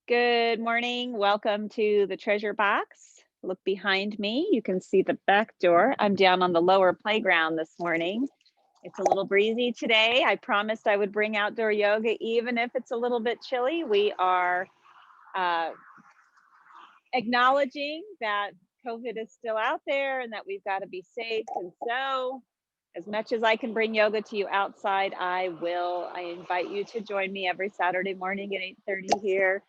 Good morning. Welcome to the treasure box. Look behind me. You can see the back door. I'm down on the lower playground this morning. It's a little breezy today. I promised I would bring outdoor yoga, even if it's a little bit chilly. We are uh, acknowledging that COVID is still out there and that we've got to be safe. And so, as much as I can bring yoga to you outside, I will. I invite you to join me every Saturday morning at 8:30 here.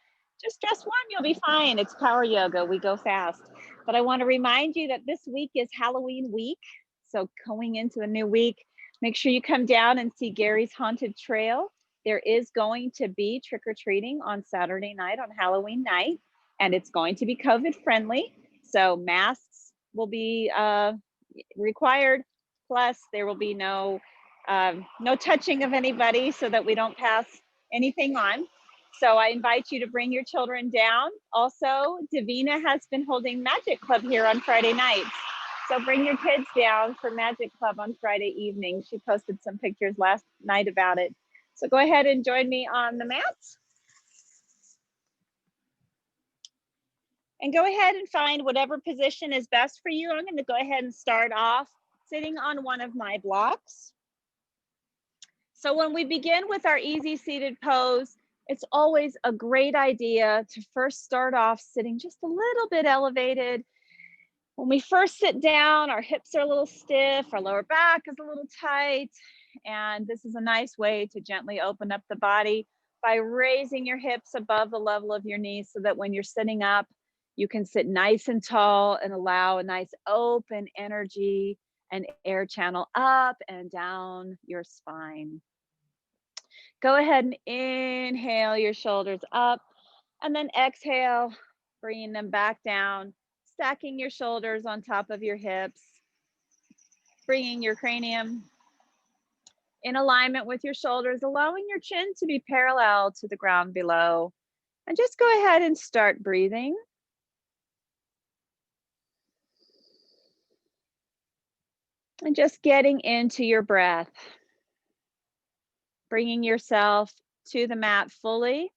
Just dress warm, you'll be fine. It's power yoga. We go fast. But I want to remind you that this week is Halloween week. So going into the new week, make sure you come down and see Gary's Haunted Trail. There is going to be trick-or-treating on Saturday night, on Halloween night, and it's going to be COVID friendly. So masks will be required. Plus, there will be no touching of anybody so that we don't pass anything on. So I invite you to bring your children down. Also, Davina has been holding Magic Club here on Friday nights. So bring your kids down for Magic Club on Friday evening. She posted some pictures last night about it. So go ahead and join me on the mats. And go ahead and find whatever position is best for you. I'm going to go ahead and start off sitting on one of my blocks. So when we begin with our easy seated pose, it's always a great idea to first start off sitting just a little bit elevated. When we first sit down, our hips are a little stiff, our lower back is a little tight, and this is a nice way to gently open up the body by raising your hips above the level of your knees so that when you're sitting up, you can sit nice and tall and allow a nice open energy and air channel up and down your spine. Go ahead and inhale your shoulders up and then exhale, bringing them back down, stacking your shoulders on top of your hips, bringing your cranium in alignment with your shoulders, allowing your chin to be parallel to the ground below. And just go ahead and start breathing. And just getting into your breath, bringing yourself to the mat fully,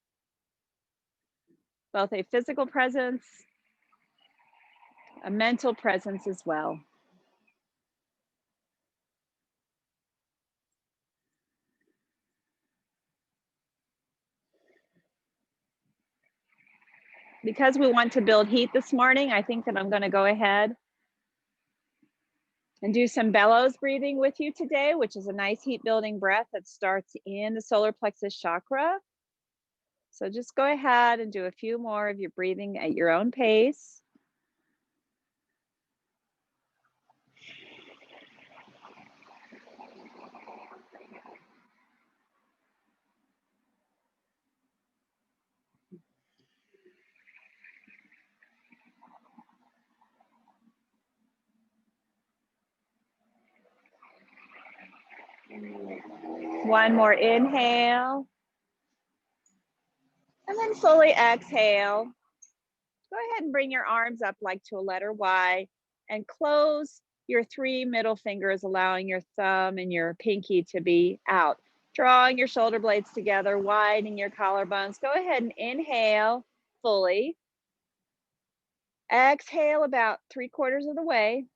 both a physical presence, a mental presence as well. Because we want to build heat this morning, I think that I'm going to go ahead and do some bellows breathing with you today, which is a nice heat building breath that starts in the solar plexus chakra. So just go ahead and do a few more of your breathing at your own pace. One more inhale. And then fully exhale. Go ahead and bring your arms up like to a letter Y and close your 3 middle fingers, allowing your thumb and your pinky to be out. Drawing your shoulder blades together, widening your collarbones. Go ahead and inhale fully. Exhale about 3/4 of the way.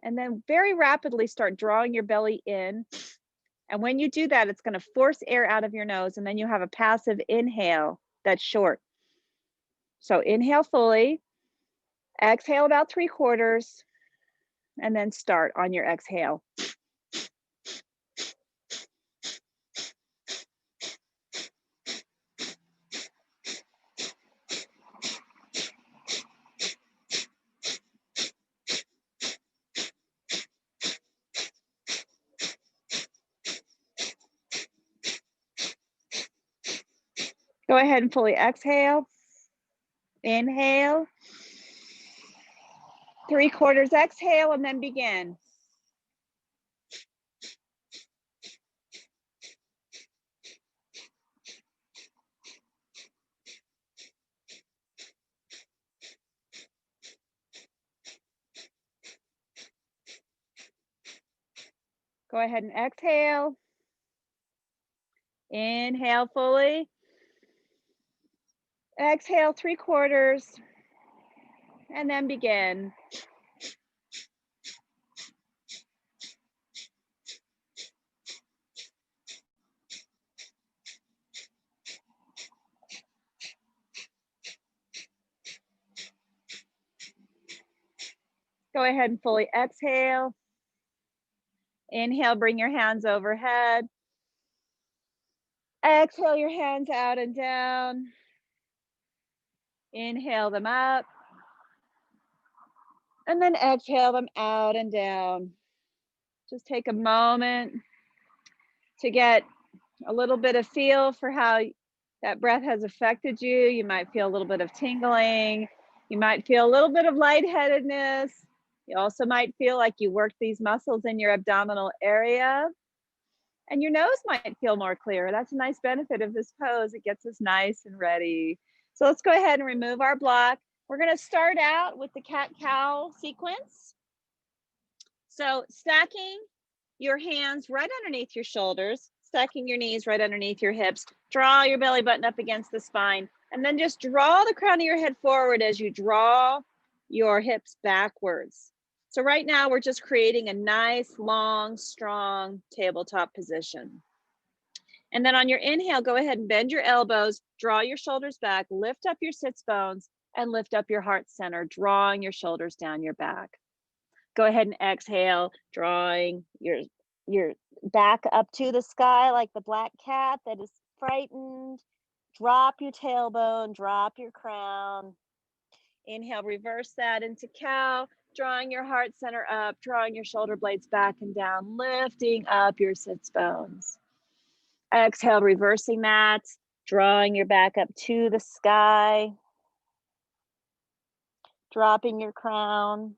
And then very rapidly start drawing your belly in. And when you do that, it's going to force air out of your nose. And then you have a passive inhale that's short. So inhale fully, exhale about 3/4, and then start on your exhale. Go ahead and fully exhale. Inhale. 3/4 exhale, and then begin. Go ahead and exhale. Inhale fully. Exhale 3/4, and then begin. Go ahead and fully exhale. Inhale, bring your hands overhead. Exhale your hands out and down. Inhale them up. And then exhale them out and down. Just take a moment to get a little bit of feel for how that breath has affected you. You might feel a little bit of tingling. You might feel a little bit of lightheadedness. You also might feel like you worked these muscles in your abdominal area. And your nose might feel more clear. That's a nice benefit of this pose. It gets us nice and ready. So let's go ahead and remove our block. We're going to start out with the cat-cow sequence. So stacking your hands right underneath your shoulders, stacking your knees right underneath your hips. Draw your belly button up against the spine, and then just draw the crown of your head forward as you draw your hips backwards. So right now we're just creating a nice, long, strong tabletop position. And then on your inhale, go ahead and bend your elbows, draw your shoulders back, lift up your sits bones, and lift up your heart center, drawing your shoulders down your back. Go ahead and exhale, drawing your back up to the sky like the black cat that is frightened. Drop your tailbone, drop your crown. Inhale, reverse that into cow, drawing your heart center up, drawing your shoulder blades back and down, lifting up your sits bones. Exhale, reversing that, drawing your back up to the sky, dropping your crown.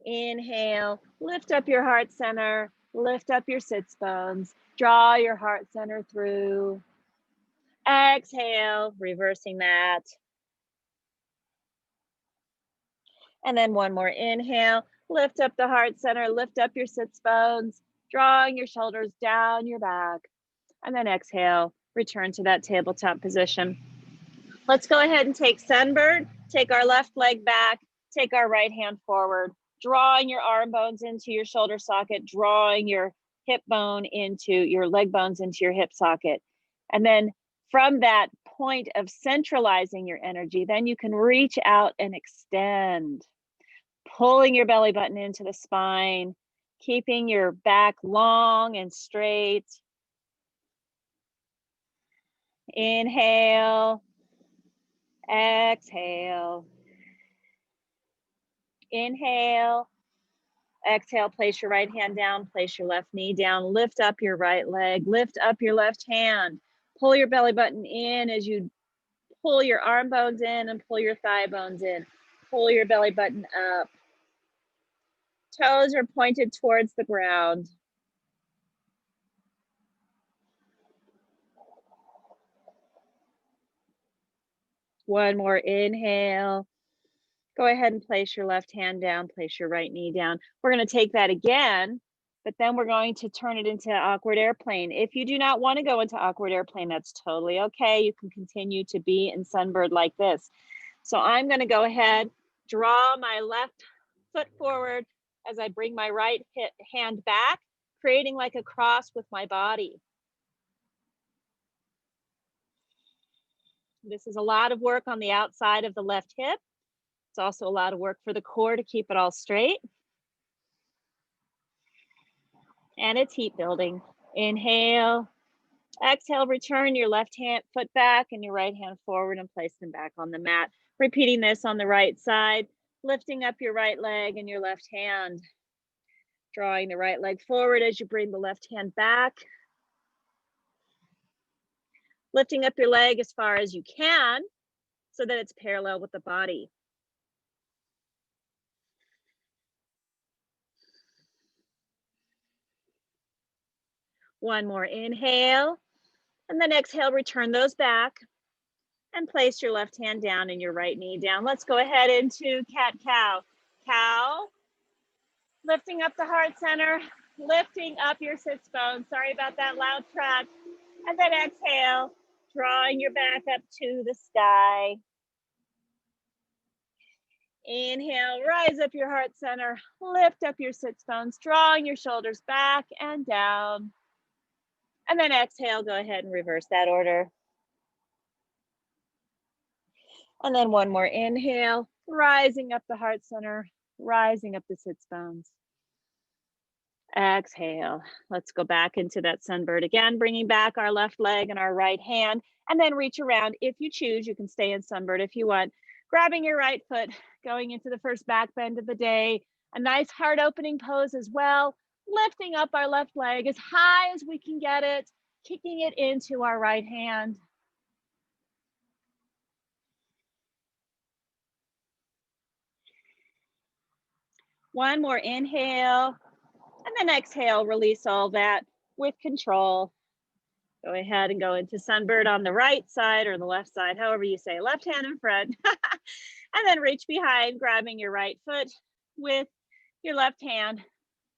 Inhale, lift up your heart center, lift up your sits bones, draw your heart center through. Exhale, reversing that. And then one more inhale, lift up the heart center, lift up your sits bones, drawing your shoulders down your back. And then exhale, return to that tabletop position. Let's go ahead and take sunbird, take our left leg back, take our right hand forward, drawing your arm bones into your shoulder socket, drawing your hip bone into your leg bones into your hip socket. And then from that point of centralizing your energy, then you can reach out and extend, pulling your belly button into the spine, keeping your back long and straight. Inhale, exhale. Inhale, exhale, place your right hand down, place your left knee down, lift up your right leg, lift up your left hand, pull your belly button in as you pull your arm bones in and pull your thigh bones in, pull your belly button up. Toes are pointed towards the ground. One more inhale. Go ahead and place your left hand down, place your right knee down. We're going to take that again, but then we're going to turn it into awkward airplane. If you do not want to go into awkward airplane, that's totally okay. You can continue to be in sunbird like this. So I'm going to go ahead, draw my left foot forward as I bring my right hand back, creating like a cross with my body. This is a lot of work on the outside of the left hip. It's also a lot of work for the core to keep it all straight. And it's heat building. Inhale, exhale, return your left hand foot back and your right hand forward and place them back on the mat. Repeating this on the right side, lifting up your right leg and your left hand. Drawing the right leg forward as you bring the left hand back. Lifting up your leg as far as you can so that it's parallel with the body. One more inhale, and then exhale, return those back and place your left hand down and your right knee down. Let's go ahead into cat-cow. Cow, lifting up the heart center, lifting up your sits bones. Sorry about that loud track. And then exhale, drawing your back up to the sky. Inhale, rise up your heart center, lift up your sits bones, drawing your shoulders back and down. And then exhale, go ahead and reverse that order. And then one more inhale, rising up the heart center, rising up the sits bones. Exhale. Let's go back into that sunbird again, bringing back our left leg and our right hand, and then reach around. If you choose, you can stay in sunbird if you want. Grabbing your right foot, going into the first back bend of the day. A nice heart opening pose as well. Lifting up our left leg as high as we can get it, kicking it into our right hand. One more inhale, and then exhale, release all that with control. Go ahead and go into sunbird on the right side or the left side, however you say, left hand in front. And then reach behind, grabbing your right foot with your left hand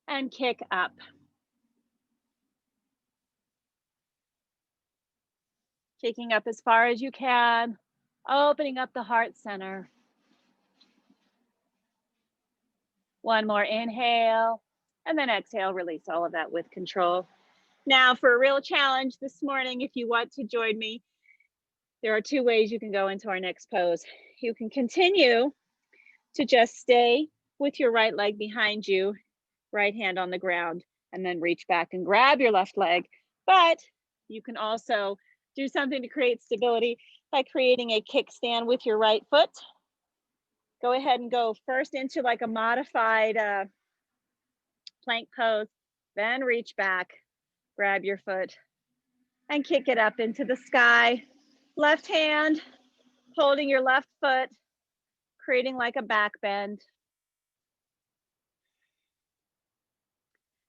and kick up. Kicking up as far as you can, opening up the heart center. One more inhale, and then exhale, release all of that with control. Now for a real challenge this morning, if you want to join me, there are two ways you can go into our next pose. You can continue to just stay with your right leg behind you, right hand on the ground, and then reach back and grab your left leg. But you can also do something to create stability by creating a kickstand with your right foot. Go ahead and go first into like a modified plank pose, then reach back, grab your foot, and kick it up into the sky. Left hand, holding your left foot, creating like a back bend.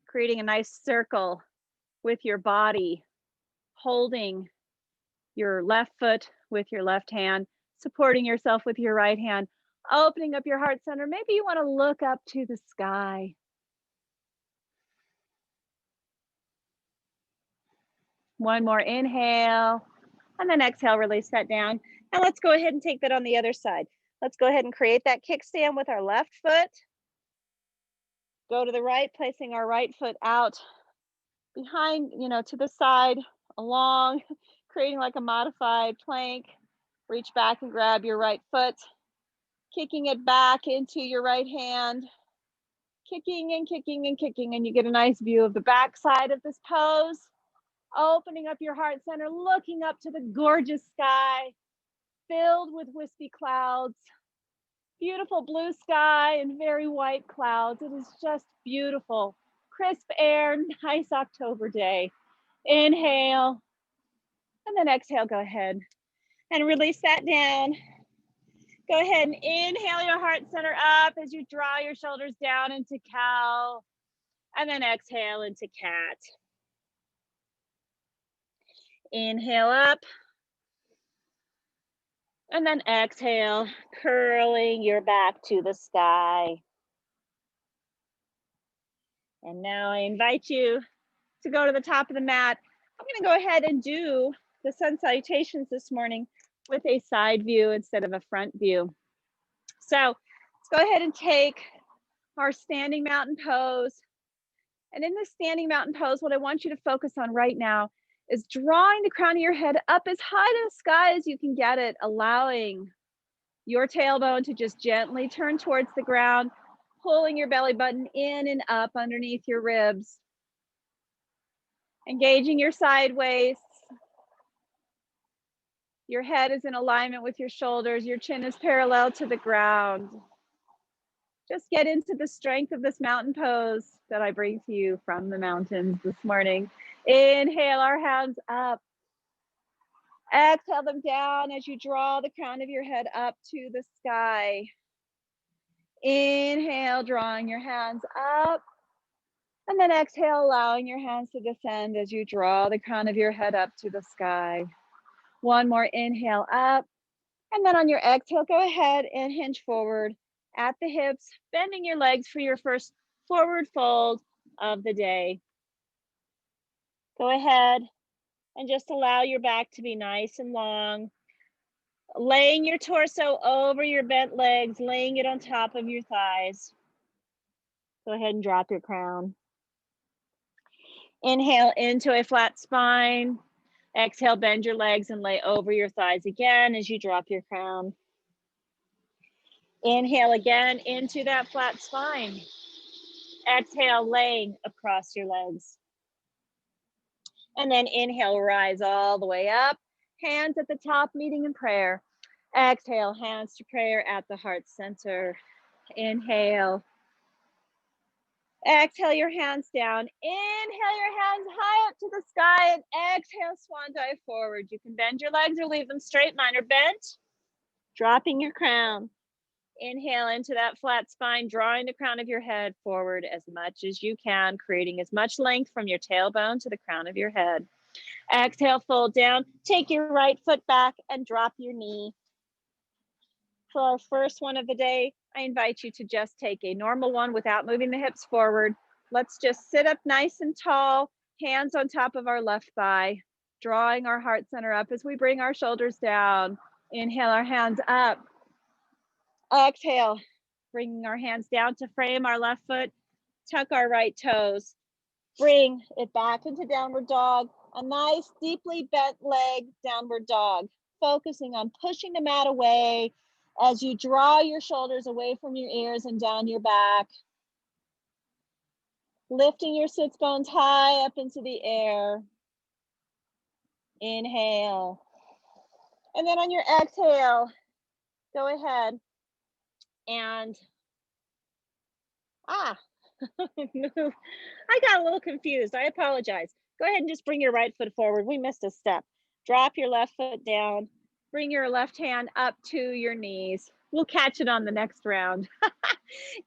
Creating a nice circle with your body, holding your left foot with your left hand, supporting yourself with your right hand, opening up your heart center. Maybe you want to look up to the sky. One more inhale, and then exhale, release that down. And let's go ahead and take that on the other side. Let's go ahead and create that kickstand with our left foot. Go to the right, placing our right foot out behind, to the side, along, creating like a modified plank. Reach back and grab your right foot, kicking it back into your right hand, kicking and kicking and kicking, and you get a nice view of the back side of this pose. Opening up your heart center, looking up to the gorgeous sky, filled with wispy clouds, beautiful blue sky and very white clouds. It is just beautiful. Crisp air, nice October day. Inhale, and then exhale, go ahead and release that down. Go ahead and inhale your heart center up as you draw your shoulders down into cow, and then exhale into cat. Inhale up, and then exhale, curling your back to the sky. And now I invite you to go to the top of the mat. I'm going to go ahead and do the sun salutations this morning with a side view instead of a front view. So let's go ahead and take our standing mountain pose. And in this standing mountain pose, what I want you to focus on right now is drawing the crown of your head up as high to the sky as you can get it, allowing your tailbone to just gently turn towards the ground, pulling your belly button in and up underneath your ribs. Engaging your side waist. Your head is in alignment with your shoulders. Your chin is parallel to the ground. Just get into the strength of this mountain pose that I bring to you from the mountains this morning. Inhale our hands up. Exhale them down as you draw the crown of your head up to the sky. Inhale, drawing your hands up. And then exhale, allowing your hands to descend as you draw the crown of your head up to the sky. One more inhale up. And then on your exhale, go ahead and hinge forward at the hips, bending your legs for your first forward fold of the day. Go ahead And just allow your back to be nice and long. Laying your torso over your bent legs, laying it on top of your thighs. Go ahead and drop your crown. Inhale into a flat spine. Exhale, bend your legs and lay over your thighs again as you drop your crown. Inhale again into that flat spine. Exhale, laying across your legs. And then inhale, rise all the way up. Hands at the top, meeting in prayer. Exhale, hands to prayer at the heart center. Inhale. Exhale your hands down. Inhale your hands high up to the sky and exhale, swan dive forward. You can bend your legs or leave them straight. Mine are bent. Dropping your crown. Inhale into that flat spine, drawing the crown of your head forward as much as you can, creating as much length from your tailbone to the crown of your head. Exhale, fold down. Take your right foot back and drop your knee. For our first one of the day, I invite you to just take a normal one without moving the hips forward. Let's just sit up nice and tall, hands on top of our left thigh, drawing our heart center up as we bring our shoulders down. Inhale our hands up. Exhale, bringing our hands down to frame our left foot, tuck our right toes, bring it back into downward dog, a nice deeply bent leg downward dog, focusing on pushing the mat away as you draw your shoulders away from your ears and down your back, lifting your sits bones high up into the air. Inhale. And then on your exhale, go ahead and move. I got a little confused. I apologize. Go ahead and just bring your right foot forward. We missed a step. Drop your left foot down. Bring your left hand up to your knees. We'll catch it on the next round.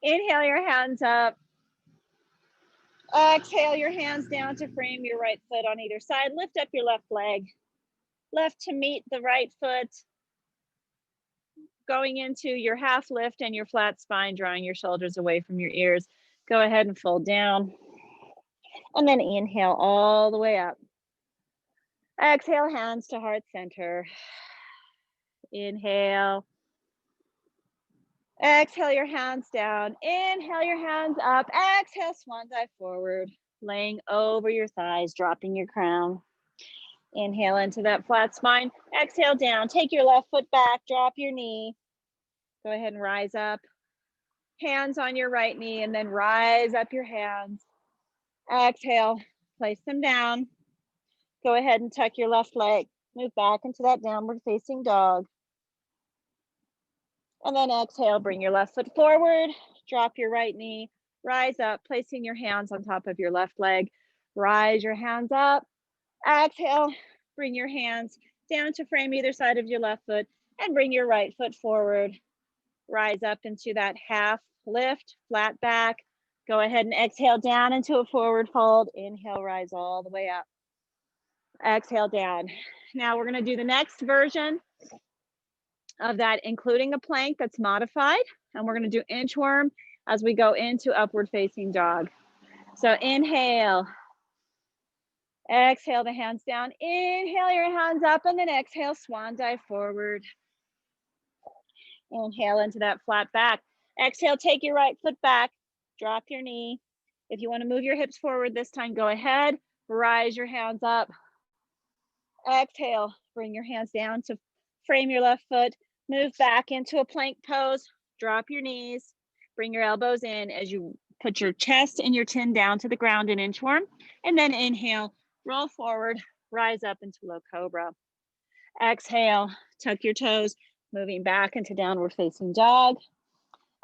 Inhale your hands up. Exhale your hands down to frame your right foot on either side. Lift up your left leg. Left to meet the right foot. Going into your half lift and your flat spine, drawing your shoulders away from your ears. Go ahead and fold down. And then inhale all the way up. Exhale, hands to heart center. Inhale. Exhale your hands down. Inhale your hands up. Exhale, swan dive forward. Laying over your thighs, dropping your crown. Inhale into that flat spine. Exhale down. Take your left foot back. Drop your knee. Go ahead and rise up. Hands on your right knee and then rise up your hands. Exhale. Place them down. Go ahead and tuck your left leg. Move back into that downward facing dog. And then exhale, bring your left foot forward, drop your right knee, rise up, placing your hands on top of your left leg. Rise your hands up. Exhale, bring your hands down to frame either side of your left foot and bring your right foot forward. Rise up into that half lift, flat back. Go ahead and exhale down into a forward fold. Inhale, rise all the way up. Exhale down. Now we're going to do the next version of that, including a plank that's modified. And we're going to do inchworm as we go into upward facing dog. So inhale. Exhale the hands down. Inhale your hands up and then exhale, swan dive forward. Inhale into that flat back. Exhale, take your right foot back. Drop your knee. If you want to move your hips forward this time, go ahead. Rise your hands up. Exhale, bring your hands down to frame your left foot. Move back into a plank pose. Drop your knees. Bring your elbows in as you put your chest and your chin down to the ground in inchworm. And then inhale, roll forward, rise up into low cobra. Exhale, tuck your toes, moving back into downward facing dog.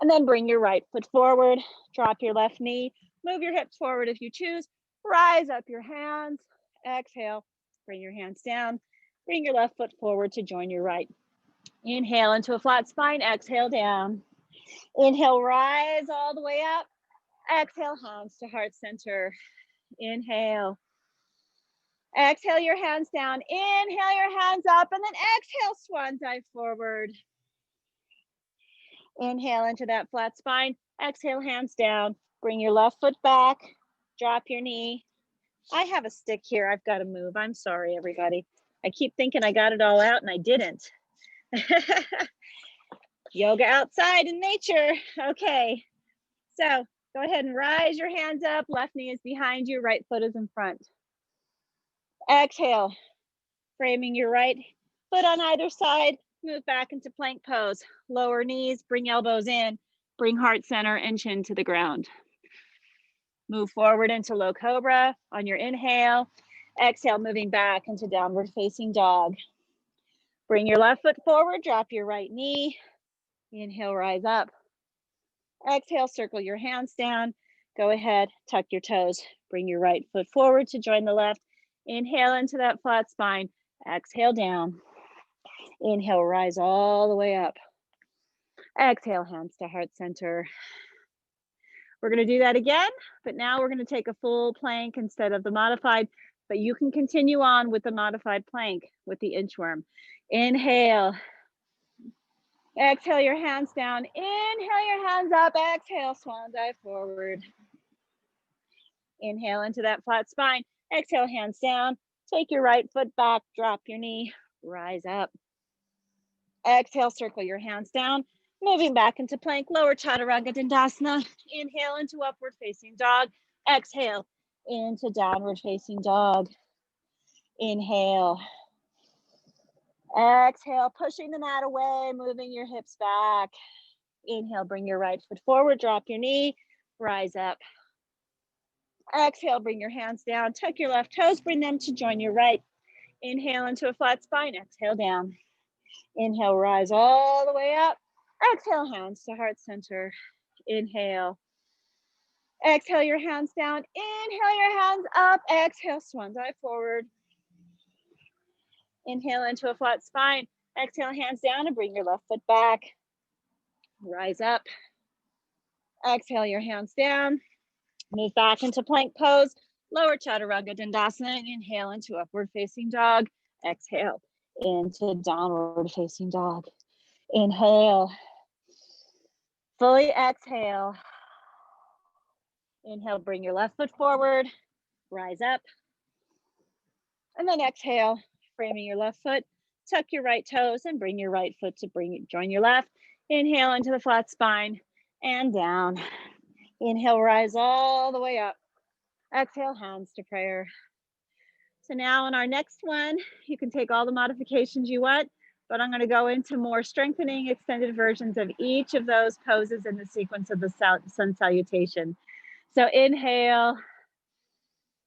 And then bring your right foot forward, drop your left knee, move your hips forward if you choose, rise up your hands. Exhale, bring your hands down, bring your left foot forward to join your right. Inhale into a flat spine, exhale down. Inhale, rise all the way up. Exhale, hands to heart center. Inhale. Exhale your hands down. Inhale your hands up and then exhale, swan dive forward. Inhale into that flat spine. Exhale, hands down. Bring your left foot back. Drop your knee. I have a stick here. I've got to move. I'm sorry, everybody. I keep thinking I got it all out and I didn't. Yoga outside in nature. Okay. So go ahead and rise your hands up. Left knee is behind you. Right foot is in front. Exhale. Framing your right foot on either side. Move back into plank pose. Lower knees. Bring elbows in. Bring heart center and chin to the ground. Move forward into low cobra on your inhale. Exhale, moving back into downward facing dog. Bring your left foot forward, drop your right knee. Inhale, rise up. Exhale, circle your hands down. Go ahead, tuck your toes. Bring your right foot forward to join the left. Inhale into that flat spine. Exhale down. Inhale, rise all the way up. Exhale, hands to heart center. We're going to do that again, but now we're going to take a full plank instead of the modified, but you can continue on with the modified plank with the inchworm. Inhale. Exhale your hands down. Inhale your hands up. Exhale, swan dive forward. Inhale into that flat spine. Exhale, hands down. Take your right foot back. Drop your knee. Rise up. Exhale, circle your hands down. Moving back into plank, lower chaturanga dandasana. Inhale into upward facing dog. Exhale into downward facing dog. Inhale. Exhale, pushing the mat away, moving your hips back. Inhale, bring your right foot forward, drop your knee, rise up. Exhale, bring your hands down, tuck your left toes, bring them to join your right. Inhale into a flat spine, exhale down. Inhale, rise all the way up. Exhale, hands to heart center. Inhale. Exhale your hands down. Inhale your hands up. Exhale, swan dive forward. Inhale into a flat spine. Exhale, hands down and bring your left foot back. Rise up. Exhale your hands down. Move back into plank pose. Lower chaturanga dandasana. Inhale into upward facing dog. Exhale into downward facing dog. Inhale. Fully exhale. Inhale, bring your left foot forward. Rise up. And then exhale, framing your left foot. Tuck your right toes and bring your right foot to join your left. Inhale into the flat spine and down. Inhale, rise all the way up. Exhale, hands to prayer. So now in our next one, you can take all the modifications you want, but I'm going to go into more strengthening extended versions of each of those poses in the sequence of the sun salutation. So inhale,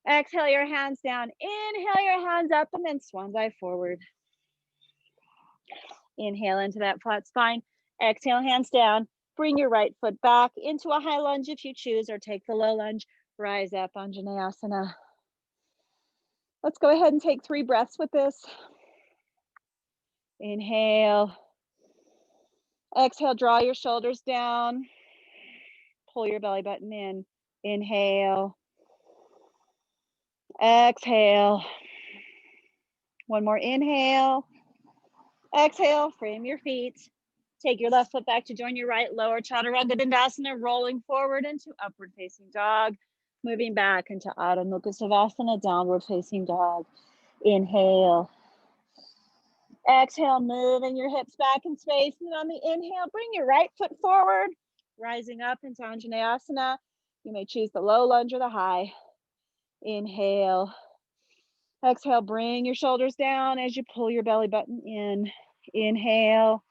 exhale your hands down, inhale your hands up, and then swan dive forward. Inhale into that flat spine, exhale hands down, bring your right foot back into a high lunge if you choose, or take the low lunge, rise up, Anjaneyasana. Let's go ahead and take 3 breaths with this. Inhale. Exhale, draw your shoulders down. Pull your belly button in. Inhale. Exhale. One more inhale. Exhale, frame your feet. Take your left foot back to join your right. Lower chaturanga dandasana, rolling forward into upward facing dog. Moving back into Adho Mukha Savasana, downward facing dog. Inhale. Exhale, moving your hips back in space. And on the inhale, bring your right foot forward, rising up into Anjaneyasana. You may choose the low lunge or the high. Inhale. Exhale, bring your shoulders down as you pull your belly button in. Inhale.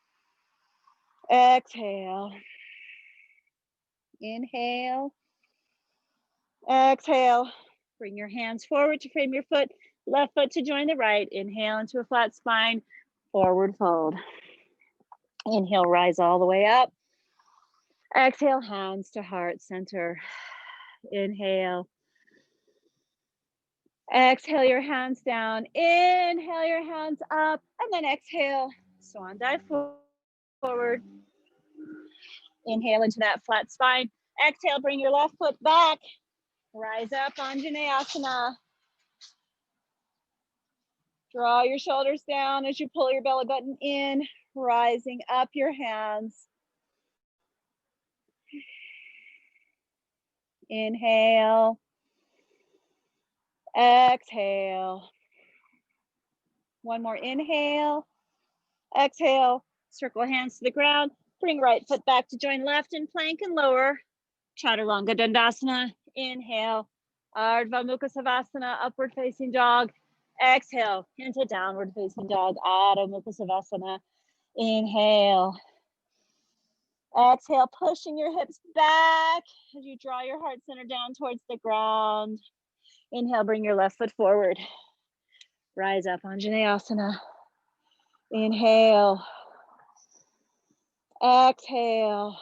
Exhale. Inhale. Exhale. Bring your hands forward to frame your foot. Left foot to join the right. Inhale into a flat spine. Forward fold. Inhale, rise all the way up. Exhale, hands to heart center. Inhale. Exhale your hands down. Inhale your hands up. And then exhale, swan dive forward. Inhale into that flat spine. Exhale, bring your left foot back. Rise up, Anjaneyasana. Draw your shoulders down as you pull your belly button in, rising up your hands. Inhale. Exhale. One more inhale. Exhale. Circle hands to the ground. Bring right foot back to join left in plank and lower. Chaturanga Dandasana. Inhale. Ardha Mukha Savasana, upward facing dog. Exhale into downward facing dog. Adho Mukha Savasana. Inhale. Exhale, pushing your hips back as you draw your heart center down towards the ground. Inhale, bring your left foot forward. Rise up, Anjaneyasana. Inhale. Exhale.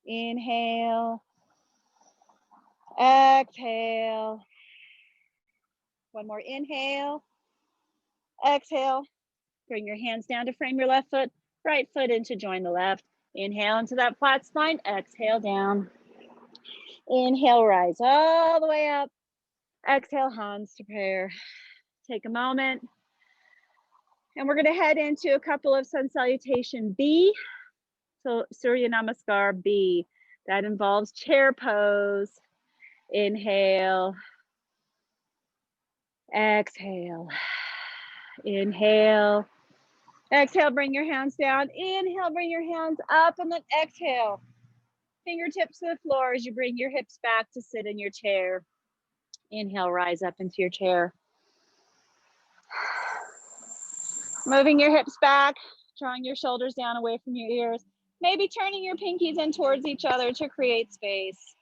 Inhale. Exhale. One more inhale. Exhale. Bring your hands down to frame your left foot. Right foot in to join the left. Inhale into that flat spine. Exhale down. Inhale, rise all the way up. Exhale, hands to prayer. Take a moment. And we're going to head into a couple of Sun Salutation B. So Surya Namaskar B. That involves chair pose. Inhale. Exhale. Inhale. Exhale, bring your hands down. Inhale, bring your hands up, and then exhale. Fingertips to the floor as you bring your hips back to sit in your chair. Inhale, rise up into your chair. Moving your hips back, drawing your shoulders down away from your ears. Maybe turning your pinkies in towards each other to create space.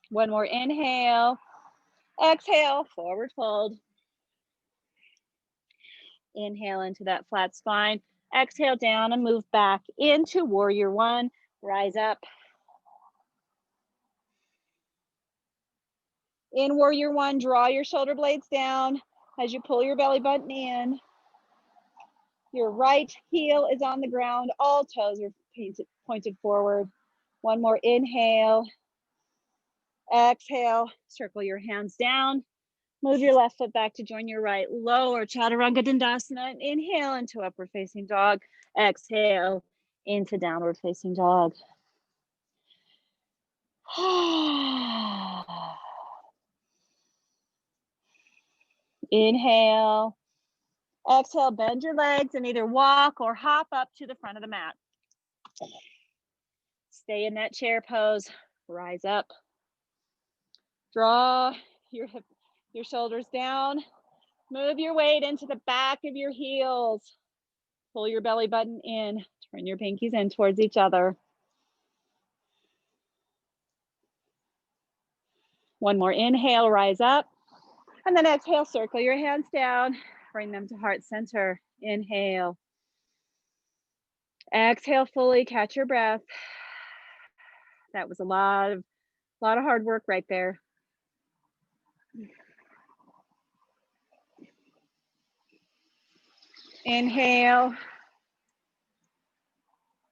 One more inhale. Exhale, forward fold. Inhale into that flat spine. Exhale down and move back into warrior one. Rise up. In warrior one, draw your shoulder blades down as you pull your belly button in. Your right heel is on the ground. All toes are pointed forward. One more inhale. Exhale, circle your hands down. Move your left foot back to join your right. Lower Chaturanga Dandasana. Inhale into upward facing dog. Exhale into downward facing dog. Inhale. Exhale, bend your legs and either walk or hop up to the front of the mat. Stay in that chair pose. Rise up. Draw your shoulders down. Move your weight into the back of your heels. Pull your belly button in. Turn your pinkies in towards each other. One more inhale, rise up. And then exhale, circle your hands down. Bring them to heart center. Inhale. Exhale fully, catch your breath. That was a lot of hard work right there. Inhale.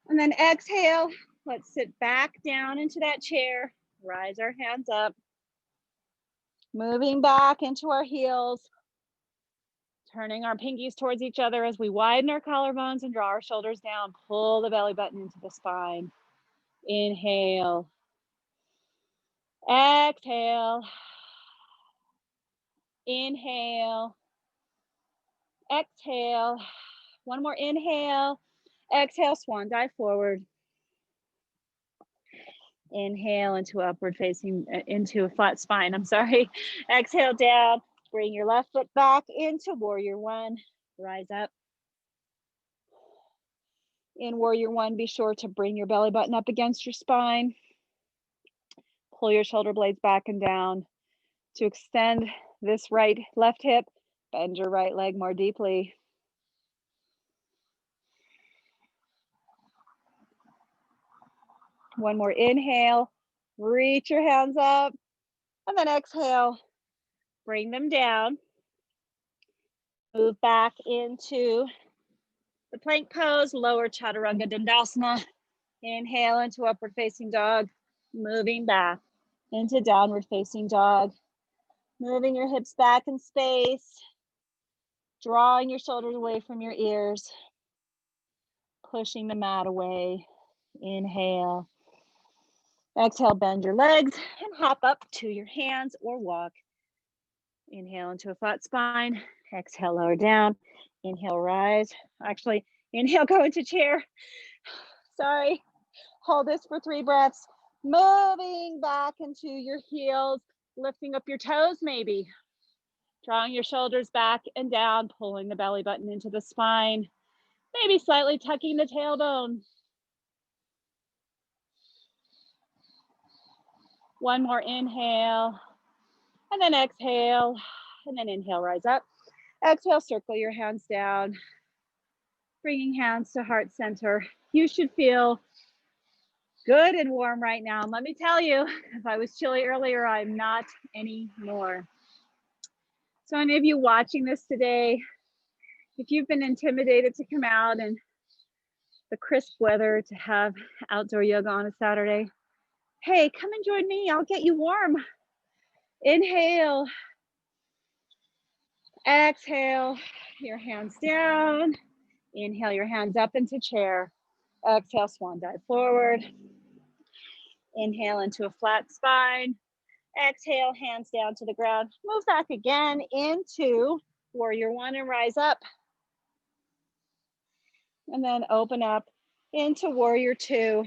And then exhale. Let's sit back down into that chair. Rise our hands up. Moving back into our heels. Turning our pinkies towards each other as we widen our collarbones and draw our shoulders down. Pull the belly button into the spine. Inhale. Exhale. Inhale. Exhale. One more inhale. Exhale, swan dive forward. Inhale into upward facing, into a flat spine, I'm sorry. Exhale down, bring your left foot back into warrior one. Rise up. In warrior one, be sure to bring your belly button up against your spine. Pull your shoulder blades back and down. To extend this left hip, bend your right leg more deeply. One more inhale, reach your hands up, and then exhale, bring them down. Move back into the plank pose, lower Chaturanga Dandasana. Inhale into upward facing dog, moving back into downward facing dog. Moving your hips back in space, drawing your shoulders away from your ears, pushing the mat away. Inhale. Exhale, bend your legs and hop up to your hands or walk. Inhale into a flat spine. Exhale, lower down. Inhale, rise. Actually, inhale, go into chair. Sorry. Hold this for 3 breaths. Moving back into your heels, lifting up your toes maybe. Drawing your shoulders back and down, pulling the belly button into the spine. Maybe slightly tucking the tailbone. One more inhale, and then exhale, and then inhale, rise up. Exhale, circle your hands down, bringing hands to heart center. You should feel good and warm right now. And let me tell you, if I was chilly earlier, I'm not anymore. So any of you watching this today, if you've been intimidated to come out in the crisp weather to have outdoor yoga on a Saturday, hey, come and join me. I'll get you warm. Inhale. Exhale, your hands down. Inhale, your hands up into chair. Exhale, swan dive forward. Inhale into a flat spine. Exhale, hands down to the ground. Move back again into warrior one and rise up. And then open up into warrior two.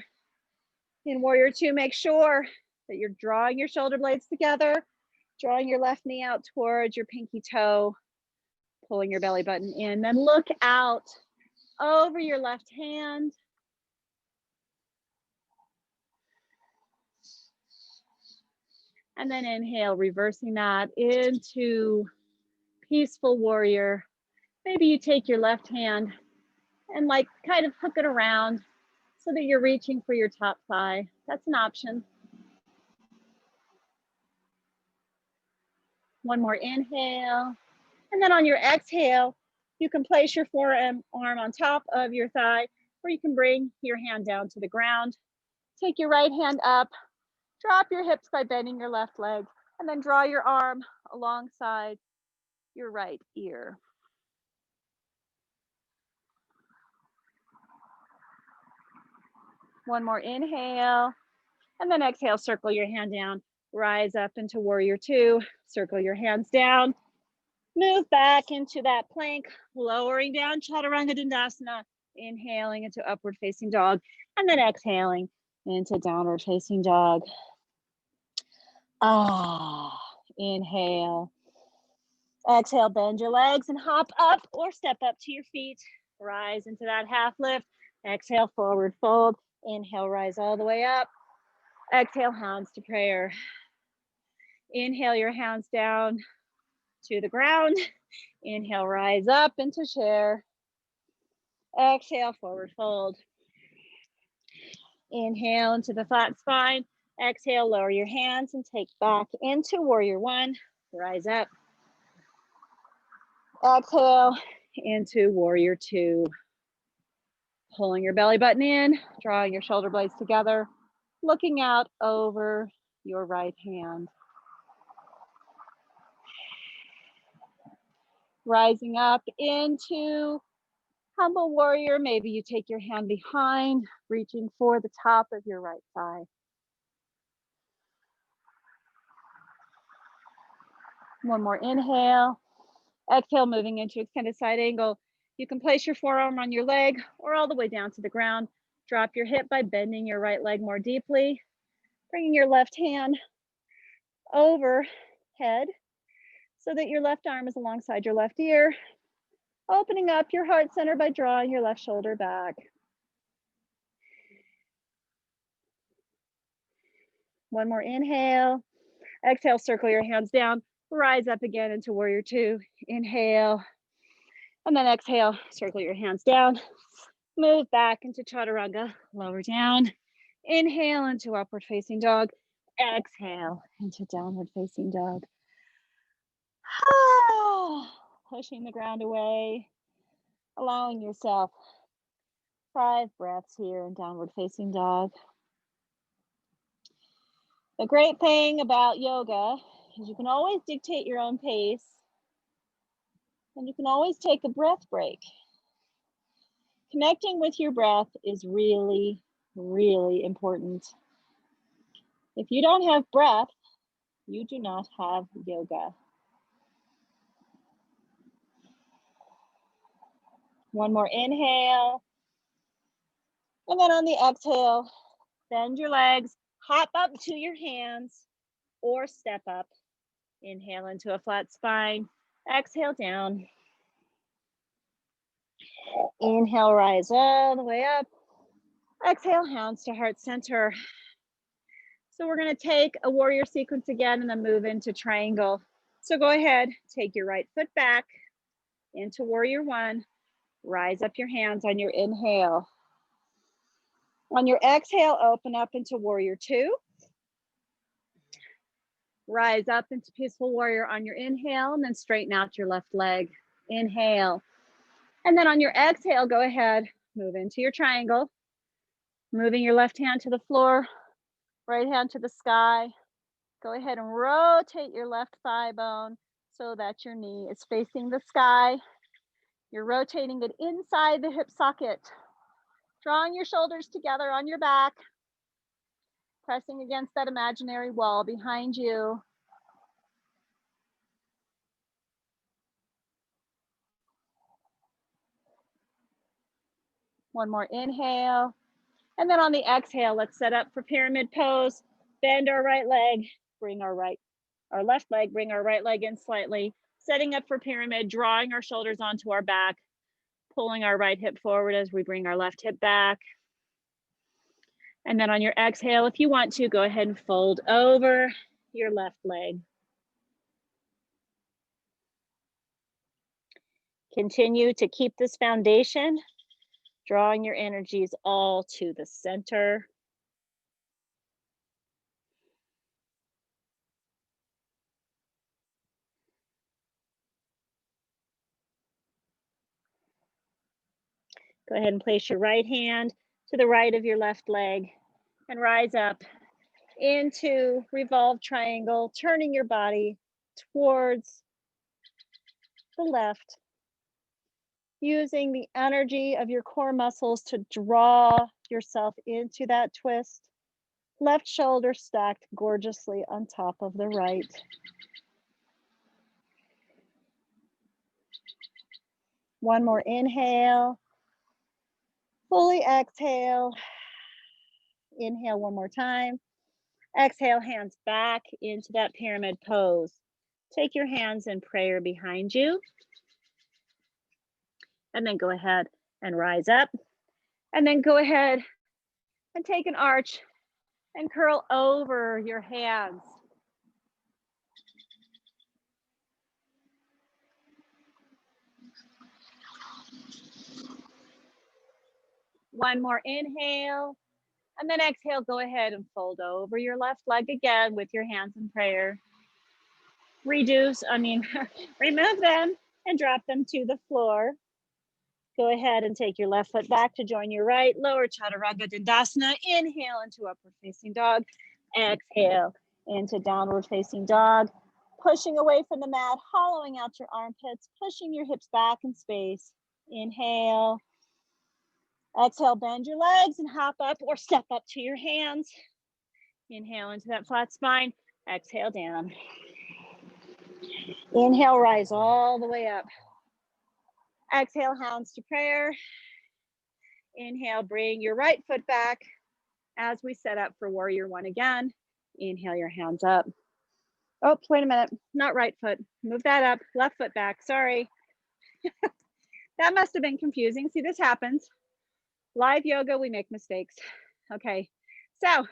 In warrior two, make sure that you're drawing your shoulder blades together, drawing your left knee out towards your pinky toe, pulling your belly button in. Then look out over your left hand. And then inhale, reversing that into peaceful warrior. Maybe you take your left hand and like kind of hook it around so that you're reaching for your top thigh. That's an option. One more inhale. And then on your exhale, you can place your forearm on top of your thigh, or you can bring your hand down to the ground. Take your right hand up, drop your hips by bending your left leg, and then draw your arm alongside your right ear. One more inhale, and then exhale, circle your hand down, rise up into warrior two, circle your hands down, move back into that plank, lowering down chaturanga dandasana, inhaling into upward facing dog, and then exhaling into downward facing dog. Inhale. Exhale, bend your legs and hop up or step up to your feet. Rise into that half lift. Exhale, forward fold. Inhale, rise all the way up. Exhale, hands to prayer. Inhale your hands down to the ground. Inhale, rise up into chair. Exhale, forward fold. Inhale into the flat spine. Exhale, lower your hands and take back into warrior one. Rise up. Exhale into warrior two. Pulling your belly button in, drawing your shoulder blades together, looking out over your right hand. Rising up into humble warrior. Maybe you take your hand behind, reaching for the top of your right thigh. One more inhale. Exhale, moving into extended side angle. You can place your forearm on your leg or all the way down to the ground. Drop your hip by bending your right leg more deeply. Bringing your left hand overhead so that your left arm is alongside your left ear. Opening up your heart center by drawing your left shoulder back. One more inhale. Exhale, circle your hands down. Rise up again into warrior two. Inhale. And then exhale, circle your hands down. Move back into chaturanga, lower down. Inhale into upward facing dog. Exhale into downward facing dog. Pushing the ground away. Allowing yourself 5 breaths here in downward facing dog. The great thing about yoga is you can always dictate your own pace, and you can always take a breath break. Connecting with your breath is really, Really important. If you don't have breath, you do not have yoga. One more inhale. And then on the exhale, bend your legs, hop up to your hands or step up. Inhale into a flat spine. Exhale down. Inhale, rise all the way up. Exhale, hands to heart center. So we're going to take a warrior sequence again and then move into triangle. So go ahead, take your right foot back into warrior one. Rise up your hands on your inhale. On your exhale, open up into warrior two. Rise up into peaceful warrior on your inhale and then straighten out your left leg. Inhale. And then on your exhale, go ahead, move into your triangle. Moving your left hand to the floor, right hand to the sky. Go ahead and rotate your left thigh bone so that your knee is facing the sky. You're rotating it inside the hip socket. Drawing your shoulders together on your back. Pressing against that imaginary wall behind you. One more inhale. And then on the exhale, let's set up for pyramid pose. Bend our right leg, bring our left leg, bring our right leg in slightly. Setting up for pyramid, drawing our shoulders onto our back, pulling our right hip forward as we bring our left hip back. And then on your exhale, if you want to, go ahead and fold over your left leg. Continue to keep this foundation, drawing your energies all to the center. Go ahead and place your right hand to the right of your left leg and rise up into Revolve Triangle, turning your body towards the left, using the energy of your core muscles to draw yourself into that twist. Left shoulder stacked gorgeously on top of the right. One more inhale. Fully exhale. Inhale one more time. Exhale, hands back into that pyramid pose. Take your hands in prayer behind you. And then go ahead and rise up. And then go ahead and take an arch and curl over your hands. One more inhale. And then exhale, go ahead and fold over your left leg again with your hands in prayer. Remove them and drop them to the floor. Go ahead and take your left foot back to join your right. Lower Chaturanga Dandasana. Inhale into upward facing dog. Exhale into downward facing dog. Pushing away from the mat, hollowing out your armpits, pushing your hips back in space. Inhale. Exhale, bend your legs and hop up or step up to your hands. Inhale into that flat spine. Exhale down. Inhale, rise all the way up. Exhale, hands to prayer. Inhale, bring your right foot back as we set up for warrior one again. Inhale your hands up. Oh, wait a minute, not right foot. Move that up, left foot back, sorry. That must have been confusing. See, this happens. Live yoga, we make mistakes. Okay, so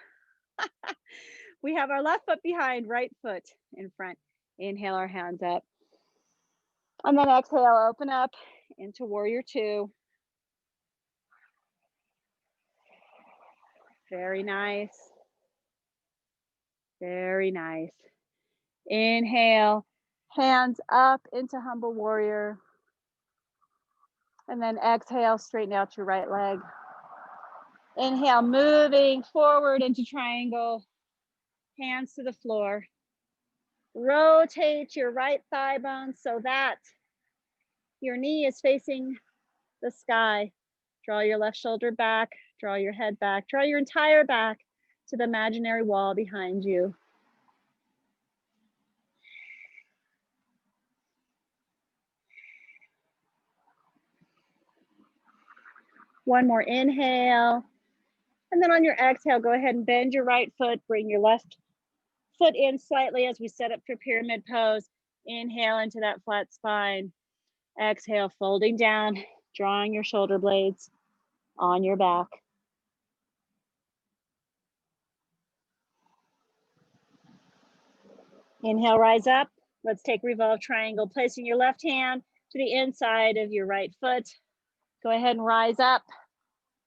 we have our left foot behind, right foot in front. Inhale our hands up. And then exhale, open up into warrior two. Very nice. Very nice. Inhale, hands up into humble warrior. And then exhale, straighten out your right leg. Inhale, moving forward into triangle. Hands to the floor. Rotate your right thigh bone so that your knee is facing the sky. Draw your left shoulder back. Draw your head back. Draw your entire back to the imaginary wall behind you. One more inhale. And then on your exhale, go ahead and bend your right foot. Bring your left foot in slightly as we set up for pyramid pose. Inhale into that flat spine. Exhale, folding down, drawing your shoulder blades on your back. Inhale, rise up. Let's take Revolve Triangle, placing your left hand to the inside of your right foot. Go ahead and rise up.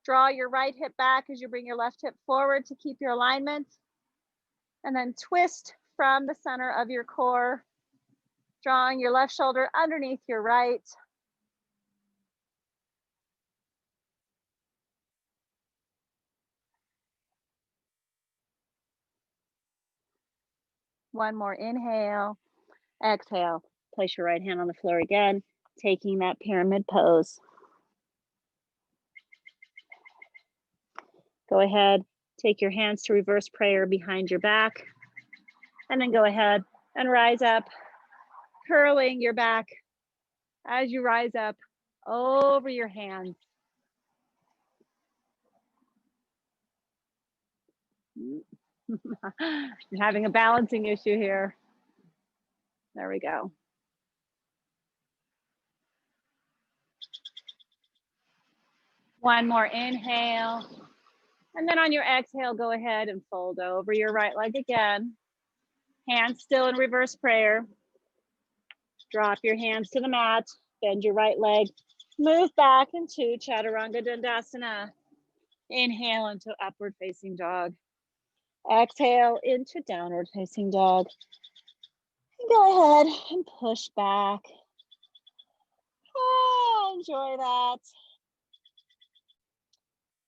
Draw your right hip back as you bring your left hip forward to keep your alignment. And then twist from the center of your core, drawing your left shoulder underneath your right. One more inhale. Exhale. Place your right hand on the floor again, taking that pyramid pose. Go ahead, take your hands to reverse prayer behind your back, and then go ahead and rise up, curling your back as you rise up over your hands. I'm having a balancing issue here. There we go. One more inhale. And then on your exhale, go ahead and fold over your right leg again. Hands still in reverse prayer. Drop your hands to the mat. Bend your right leg. Move back into Chaturanga Dandasana. Inhale into upward facing dog. Exhale into downward facing dog. And go ahead and push back. Oh, enjoy that.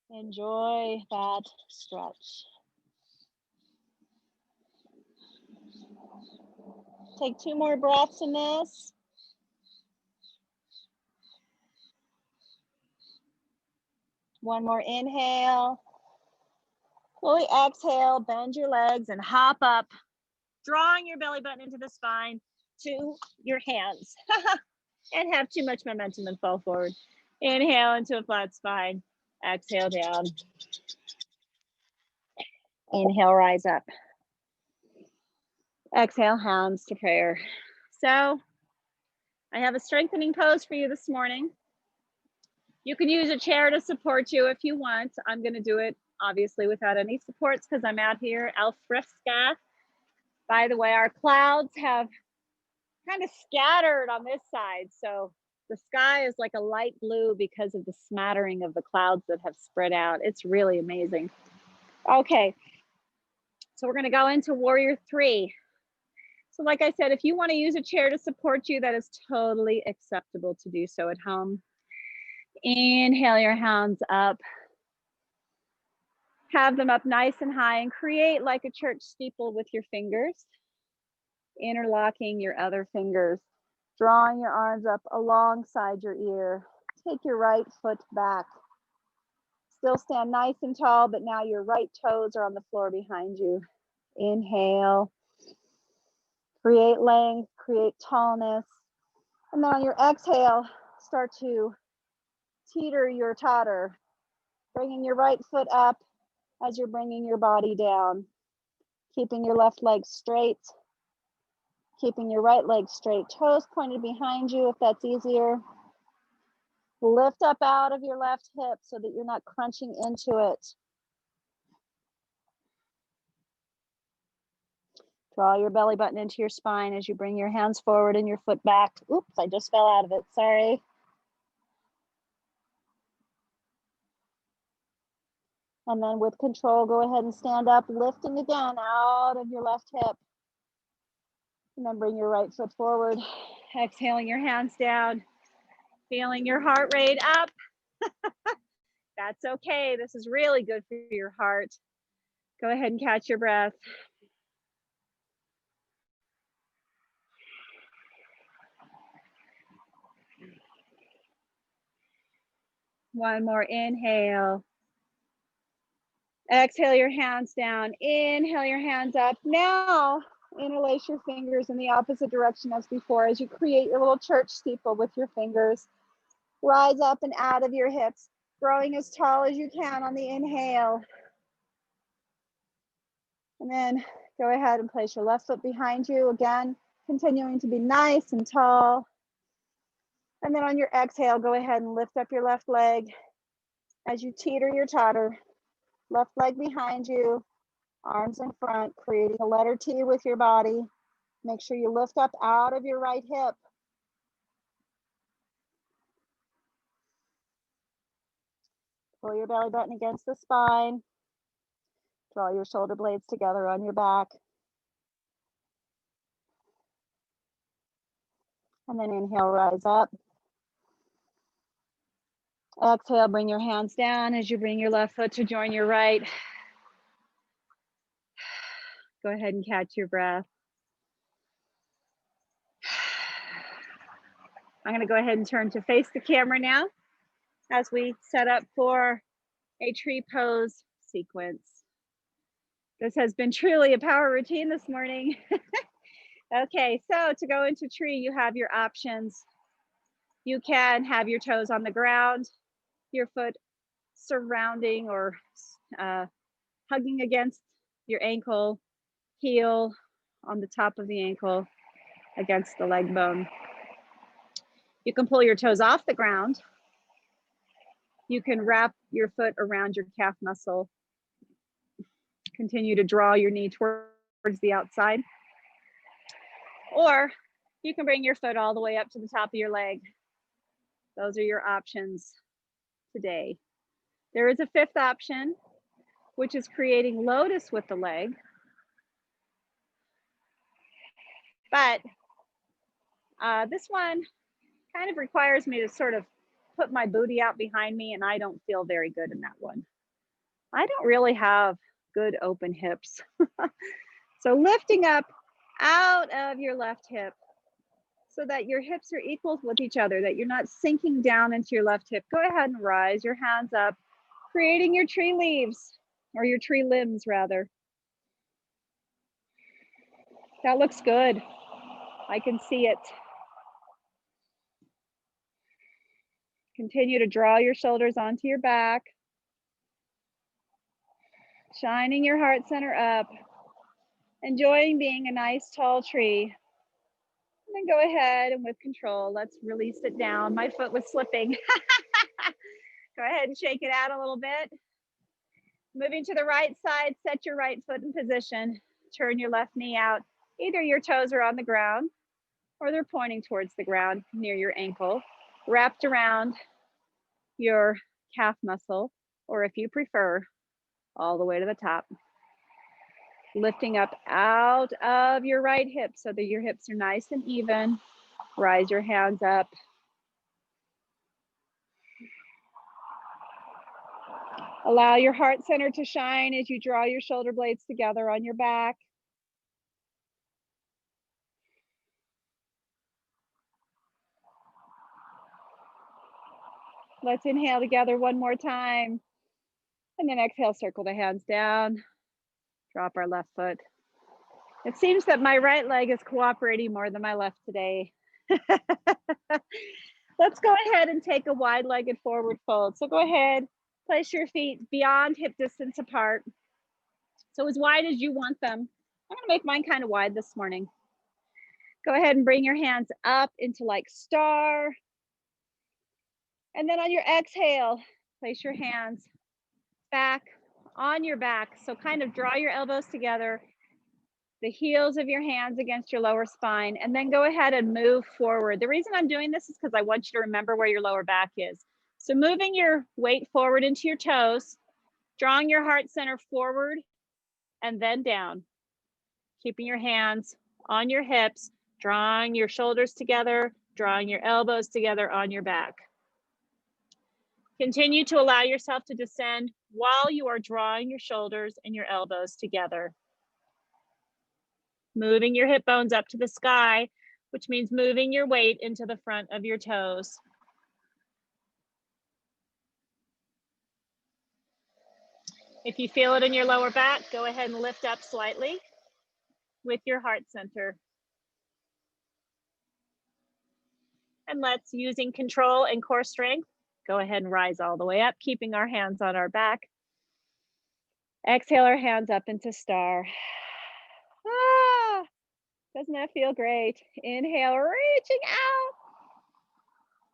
Enjoy that stretch. Take 2 more breaths in this. One more inhale. Fully exhale, bend your legs and hop up, drawing your belly button into the spine to your hands. And have too much momentum and fall forward. Inhale into a flat spine. Exhale down. Inhale, rise up. Exhale, hands to prayer. So I have a strengthening pose for you this morning. You can use a chair to support you if you want. I'm going to do it obviously without any supports because I'm out here al fresca. By the way, our clouds have kind of scattered on this side. So the sky is like a light blue because of the smattering of the clouds that have spread out. It's really amazing. Okay, so we're going to go into Warrior 3. So like I said, if you want to use a chair to support you, that is totally acceptable to do so at home. Inhale your hands up. Have them up nice and high and create like a church steeple with your fingers. Interlocking your other fingers. Drawing your arms up alongside your ear. Take your right foot back. Still stand nice and tall, but now your right toes are on the floor behind you. Inhale. Create length, create tallness. And then on your exhale, start to teeter your totter. Bringing your right foot up as you're bringing your body down. Keeping your left leg straight. Keeping your right leg straight. Toes pointed behind you if that's easier. Lift up out of your left hip so that you're not crunching into it. Draw your belly button into your spine as you bring your hands forward and your foot back. Oops, I just fell out of it, sorry. And then with control, go ahead and stand up, lifting again out of your left hip. And then bring your right foot forward. Exhaling your hands down. Feeling your heart rate up. That's okay. This is really good for your heart. Go ahead and catch your breath. One more inhale. Exhale your hands down. Inhale your hands up. Now, interlace your fingers in the opposite direction as before as you create your little church steeple with your fingers. Rise up and out of your hips, growing as tall as you can on the inhale. And then go ahead and place your left foot behind you. Again, continuing to be nice and tall. And then on your exhale, go ahead and lift up your left leg as you teeter your totter. Left leg behind you, arms in front, creating a letter T with your body. Make sure you lift up out of your right hip. Pull your belly button against the spine. Draw your shoulder blades together on your back. And then inhale, rise up. Exhale, bring your hands down as you bring your left foot to join your right. Go ahead and catch your breath. I'm going to go ahead and turn to face the camera now as we set up for a tree pose sequence. This has been truly a power routine this morning. Okay, so to go into tree, you have your options. You can have your toes on the ground, your foot surrounding or hugging against your ankle, heel on the top of the ankle against the leg bone. You can pull your toes off the ground. You can wrap your foot around your calf muscle. Continue to draw your knee towards the outside. Or you can bring your foot all the way up to the top of your leg. Those are your options today. There is a fifth option, which is creating lotus with the leg. But this one kind of requires me to sort of put my booty out behind me, and I don't feel very good in that one. I don't really have good open hips. So lifting up out of your left hip so that your hips are equal with each other, that you're not sinking down into your left hip. Go ahead and rise your hands up, creating your tree leaves, or your tree limbs rather. That looks good. I can see it. Continue to draw your shoulders onto your back, shining your heart center up, enjoying being a nice tall tree. And then go ahead and with control, let's release it down. My foot was slipping. Go ahead and shake it out a little bit. Moving to the right side, set your right foot in position. Turn your left knee out. Either your toes are on the ground or they're pointing towards the ground near your ankle, wrapped around your calf muscle, or if you prefer, all the way to the top. Lifting up out of your right hip so that your hips are nice and even. Rise your hands up. Allow your heart center to shine as you draw your shoulder blades together on your back. Let's inhale together one more time. And then exhale, circle the hands down. Drop our left foot. It seems that my right leg is cooperating more than my left today. Let's go ahead and take a wide-legged forward fold. So go ahead, place your feet beyond hip distance apart. So as wide as you want them. I'm gonna make mine kind of wide this morning. Go ahead and bring your hands up into like star. And then on your exhale, place your hands back on your back. So kind of draw your elbows together, the heels of your hands against your lower spine, and then go ahead and move forward. The reason I'm doing this is because I want you to remember where your lower back is. So moving your weight forward into your toes, drawing your heart center forward and then down. Keeping your hands on your hips, drawing your shoulders together, drawing your elbows together on your back. Continue to allow yourself to descend while you are drawing your shoulders and your elbows together. Moving your hip bones up to the sky, which means moving your weight into the front of your toes. If you feel it in your lower back, go ahead and lift up slightly with your heart center. And let's, using control and core strength, go ahead and rise all the way up, keeping our hands on our back. Exhale our hands up into star. Ah, doesn't that feel great? Inhale, reaching out.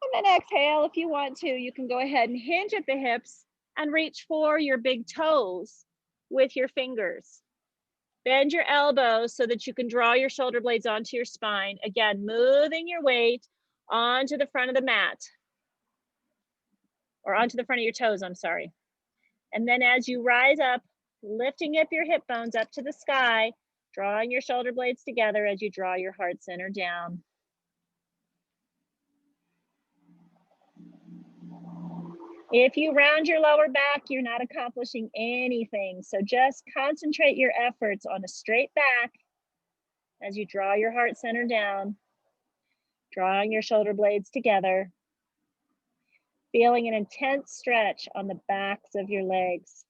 And then exhale, if you want to, you can go ahead and hinge at the hips and reach for your big toes with your fingers. Bend your elbows so that you can draw your shoulder blades onto your spine. Again, moving your weight onto the front of the mat, or onto the front of your toes, I'm sorry. And then as you rise up, lifting up your hip bones up to the sky, drawing your shoulder blades together as you draw your heart center down. If you round your lower back, you're not accomplishing anything. So just concentrate your efforts on a straight back as you draw your heart center down, drawing your shoulder blades together, feeling an intense stretch on the backs of your legs.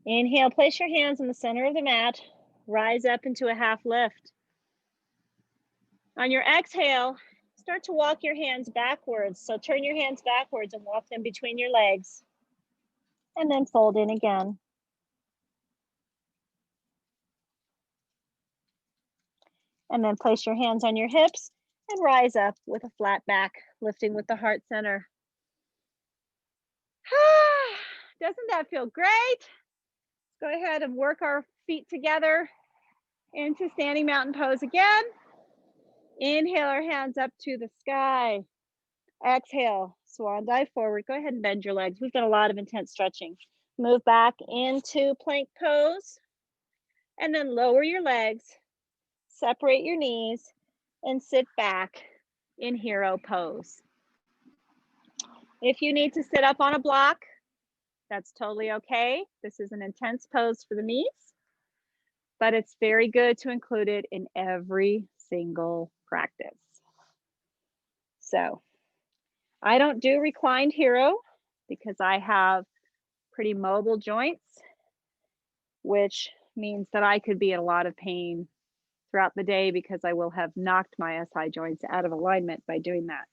Inhale, place your hands in the center of the mat, rise up into a half lift. On your exhale, start to walk your hands backwards. So turn your hands backwards and walk them between your legs. And then fold in again. And then place your hands on your hips and rise up with a flat back, lifting with the heart center. Doesn't that feel great? Let's go ahead and work our feet together into standing mountain pose again. Inhale our hands up to the sky. Exhale, swan dive forward. Go ahead and bend your legs. We've done a lot of intense stretching. Move back into plank pose. And then lower your legs, separate your knees, and sit back in hero pose. If you need to sit up on a block, that's totally okay. This is an intense pose for the knees, but it's very good to include it in every single practice. So I don't do reclined hero because I have pretty mobile joints, which means that I could be in a lot of pain throughout the day because I will have knocked my SI joints out of alignment by doing that.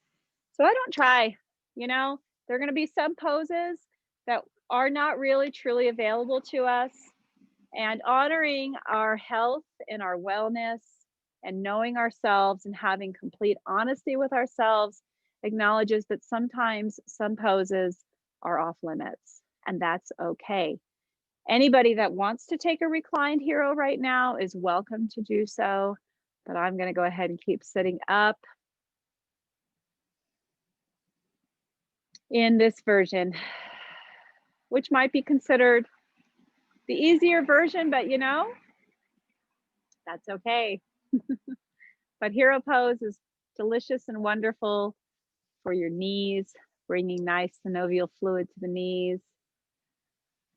So I don't try, you know, there are going to be some poses that are not really truly available to us, and honoring our health and our wellness and knowing ourselves and having complete honesty with ourselves acknowledges that sometimes some poses are off limits, and that's okay. Anybody that wants to take a reclined hero right now is welcome to do so, but I'm going to go ahead and keep sitting up in this version, which might be considered the easier version, but you know, that's okay. But hero pose is delicious and wonderful for your knees, bringing nice synovial fluid to the knees,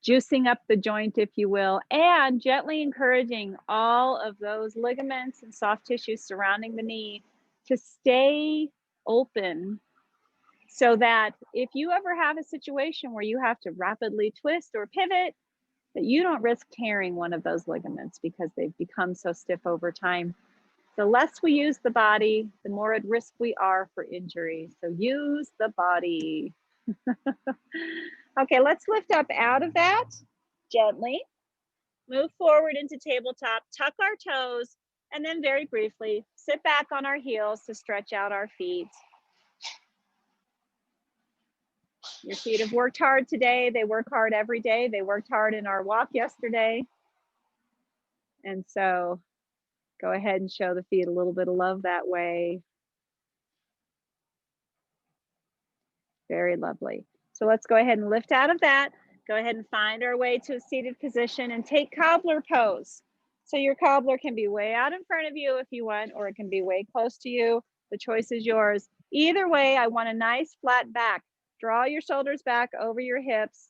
juicing up the joint, if you will, and gently encouraging all of those ligaments and soft tissues surrounding the knee to stay open, so that if you ever have a situation where you have to rapidly twist or pivot, that you don't risk tearing one of those ligaments because they've become so stiff over time. The less we use the body, the more at risk we are for injury. So use the body. Okay, let's lift up out of that gently. Move forward into tabletop, tuck our toes, and then very briefly sit back on our heels to stretch out our feet. Your feet have worked hard today. They work hard every day. They worked hard in our walk yesterday. And so go ahead and show the feet a little bit of love that way. Very lovely. So let's go ahead and lift out of that. Go ahead and find our way to a seated position and take cobbler pose. So your cobbler can be way out in front of you if you want, or it can be way close to you. The choice is yours. Either way, I want a nice flat back. Draw your shoulders back over your hips.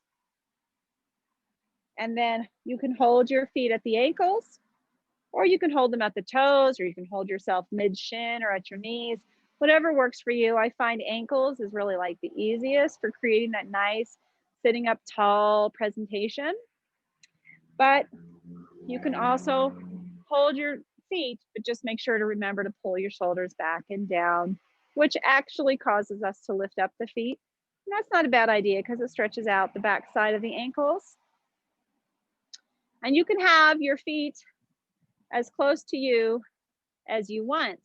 And then you can hold your feet at the ankles Or you can hold them at the toes, or you can hold yourself mid-shin or at your knees, whatever works for you. I find ankles is really like the easiest for creating that nice sitting up tall presentation. But you can also hold your feet, but just make sure to remember to pull your shoulders back and down, which actually causes us to lift up the feet. And that's not a bad idea because it stretches out the back side of the ankles. And you can have your feet as close to you as you want.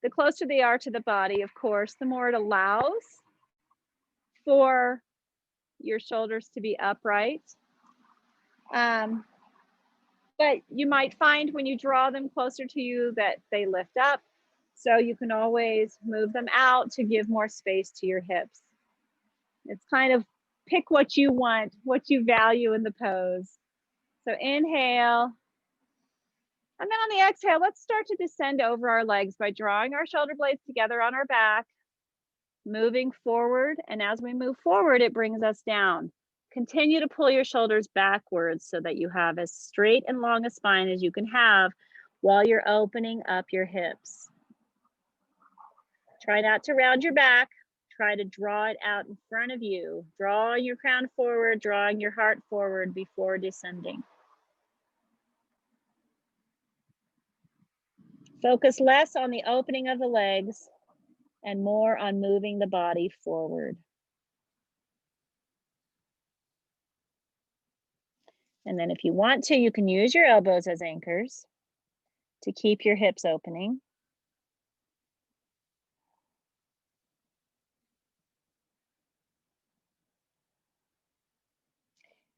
The closer they are to the body, of course, the more it allows for your shoulders to be upright. But you might find when you draw them closer to you that they lift up. So you can always move them out to give more space to your hips. It's kind of pick what you want, what you value in the pose. So inhale. And then on the exhale, let's start to descend over our legs by drawing our shoulder blades together on our back, moving forward. And as we move forward, it brings us down. Continue to pull your shoulders backwards so that you have as straight and long a spine as you can have while you're opening up your hips. Try not to round your back. Try to draw it out in front of you. Drawing your crown forward, drawing your heart forward before descending. Focus less on the opening of the legs and more on moving the body forward. And then if you want to, you can use your elbows as anchors to keep your hips opening.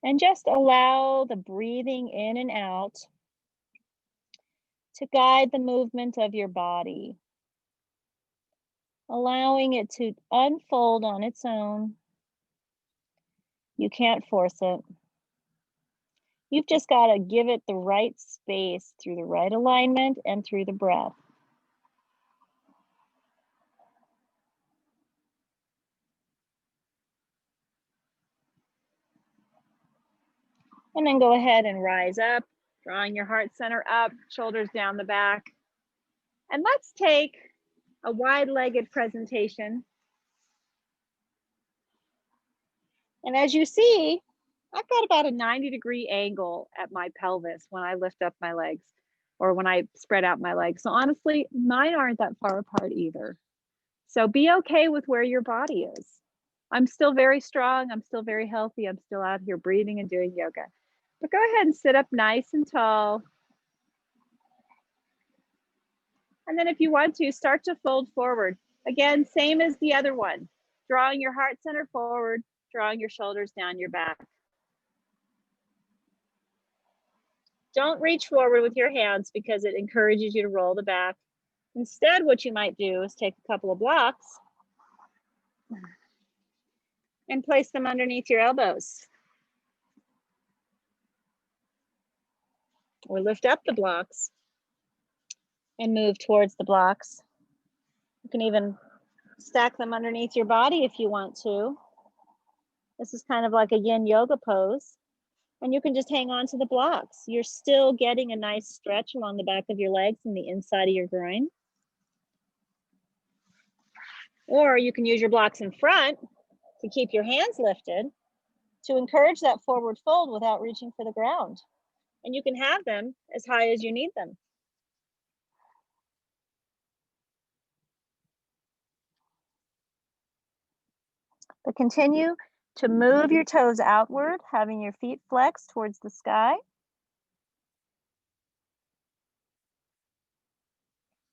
And just allow the breathing in and out to guide the movement of your body, allowing it to unfold on its own. You can't force it. You've just got to give it the right space through the right alignment and through the breath. And then go ahead and rise up, drawing your heart center up, shoulders down the back. And let's take a wide-legged presentation. And as you see, I've got about a 90-degree angle at my pelvis when I lift up my legs or when I spread out my legs. So honestly, mine aren't that far apart either. So be okay with where your body is. I'm still very strong. I'm still very healthy. I'm still out here breathing and doing yoga. But go ahead and sit up nice and tall. And then if you want to, start to fold forward. Again, same as the other one. Drawing your heart center forward, drawing your shoulders down your back. Don't reach forward with your hands because it encourages you to roll the back. Instead, what you might do is take a couple of blocks and place them underneath your elbows. Or lift up the blocks and move towards the blocks. You can even stack them underneath your body if you want to. This is kind of like a yin yoga pose. And you can just hang on to the blocks. You're still getting a nice stretch along the back of your legs and the inside of your groin. Or you can use your blocks in front to keep your hands lifted to encourage that forward fold without reaching for the ground. And you can have them as high as you need them. But continue to move your toes outward, having your feet flexed towards the sky.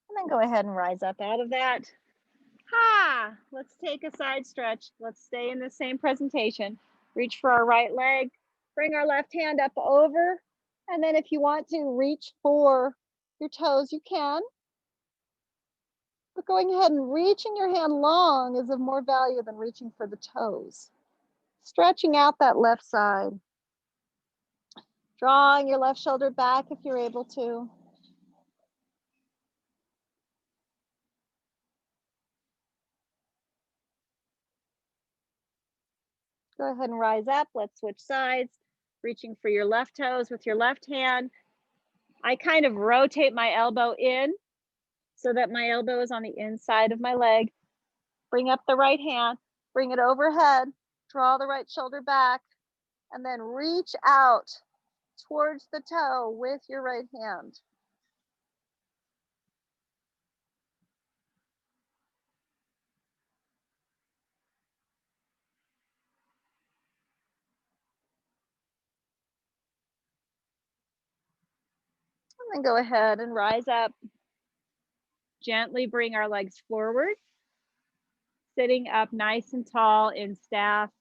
And then go ahead and rise up out of that. Let's take a side stretch. Let's stay in the same presentation. Reach for our right leg, bring our left hand up over. And then if you want to reach for your toes, you can. But going ahead and reaching your hand long is of more value than reaching for the toes. Stretching out that left side. Drawing your left shoulder back if you're able to. Go ahead and rise up. Let's switch sides. Reaching for your left toes with your left hand. I kind of rotate my elbow in so that my elbow is on the inside of my leg. Bring up the right hand, bring it overhead, draw the right shoulder back, and then reach out towards the toe with your right hand. And then go ahead and rise up. Gently bring our legs forward. Sitting up nice and tall in staff.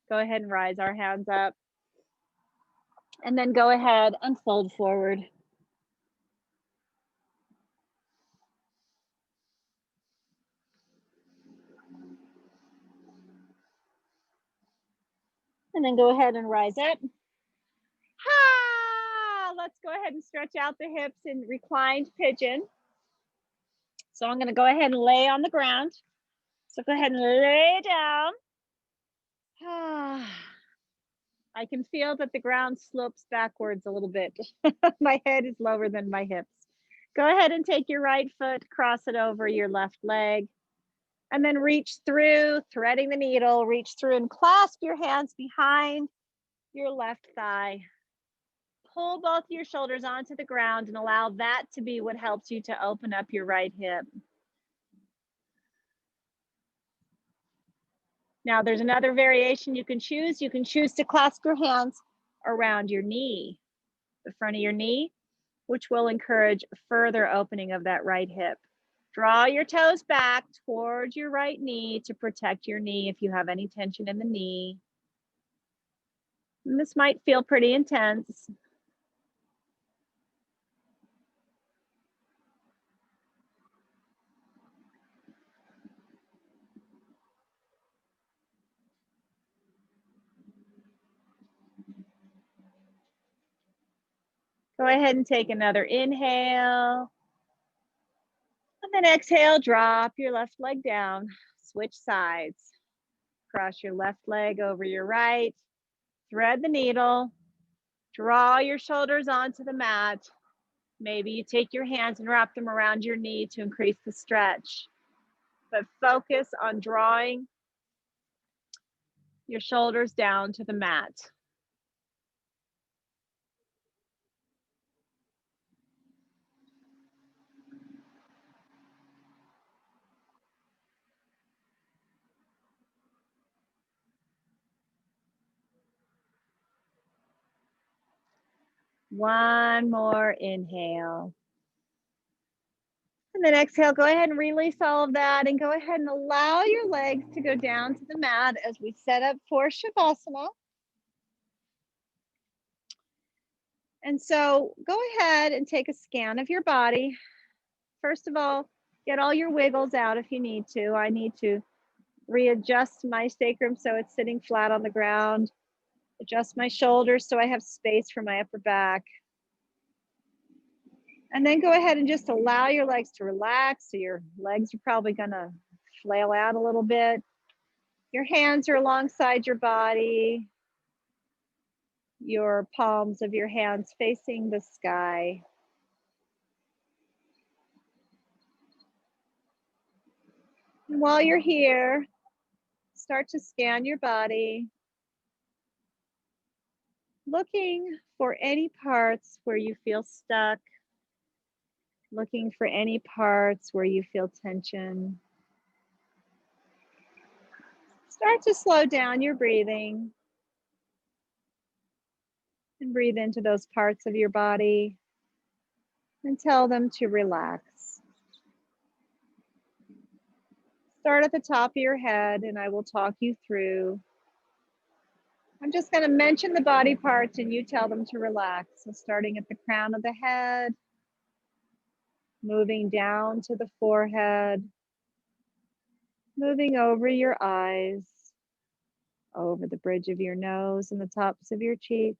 Go ahead and rise our hands up. And then go ahead and fold forward. And then go ahead and rise up. Let's go ahead and stretch out the hips in reclined pigeon. So I'm going to go ahead and lay on the ground. So go ahead and lay down. I can feel that the ground slopes backwards a little bit. My head is lower than my hips. Go ahead and take your right foot, cross it over your left leg, and then reach through, threading the needle, reach through and clasp your hands behind your left thigh. Pull both your shoulders onto the ground and allow that to be what helps you to open up your right hip. Now there's another variation you can choose. You can choose to clasp your hands around your knee, the front of your knee, which will encourage further opening of that right hip. Draw your toes back towards your right knee to protect your knee if you have any tension in the knee. And this might feel pretty intense. Go ahead and take another inhale. And then exhale, drop your left leg down, switch sides. Cross your left leg over your right, thread the needle, draw your shoulders onto the mat. Maybe you take your hands and wrap them around your knee to increase the stretch, but focus on drawing your shoulders down to the mat. One more inhale. And then exhale, go ahead and release all of that and go ahead and allow your legs to go down to the mat as we set up for Shavasana. And so go ahead and take a scan of your body. First of all, get all your wiggles out if you need to. I need to readjust my sacrum so it's sitting flat on the ground. Adjust my shoulders so I have space for my upper back. And then go ahead and just allow your legs to relax. So your legs are probably gonna flail out a little bit. Your hands are alongside your body. Your palms of your hands facing the sky. And while you're here, start to scan your body, looking for any parts where you feel stuck, looking for any parts where you feel tension. Start to slow down your breathing and breathe into those parts of your body and tell them to relax. Start at the top of your head and I will talk you through. I'm just going to mention the body parts and you tell them to relax. So starting at the crown of the head, moving down to the forehead, moving over your eyes, over the bridge of your nose and the tops of your cheeks,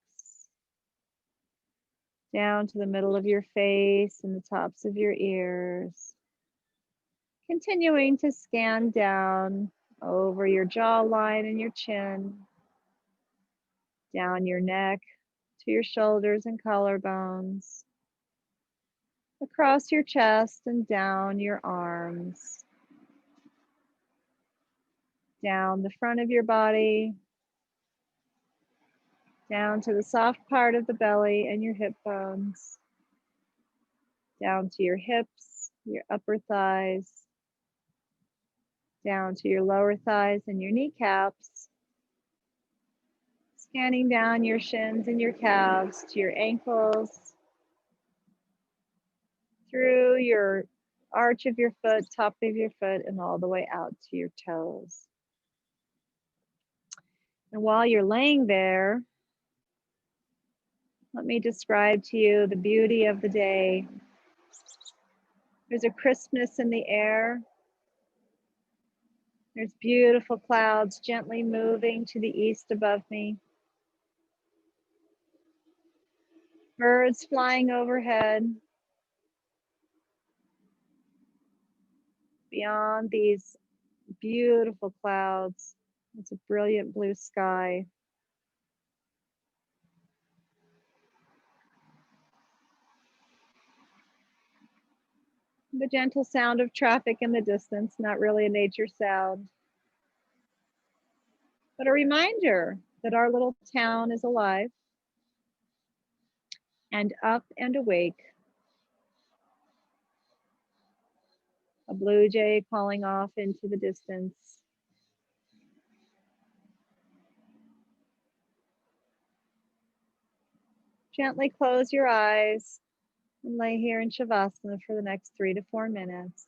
down to the middle of your face and the tops of your ears. Continuing to scan down over your jawline and your chin, down your neck to your shoulders and collarbones, across your chest and down your arms, down the front of your body, down to the soft part of the belly and your hip bones, down to your hips, your upper thighs, down to your lower thighs and your kneecaps, scanning down your shins and your calves to your ankles, through your arch of your foot, top of your foot, and all the way out to your toes. And while you're laying there, let me describe to you the beauty of the day. There's a crispness in the air. There's beautiful clouds gently moving to the east above me. Birds flying overhead. Beyond these beautiful clouds, it's a brilliant blue sky. The gentle sound of traffic in the distance, not really a nature sound, but a reminder that our little town is alive and up and awake. A blue jay calling off into the distance. Gently close your eyes and lay here in Shavasana for the next 3 to 4 minutes.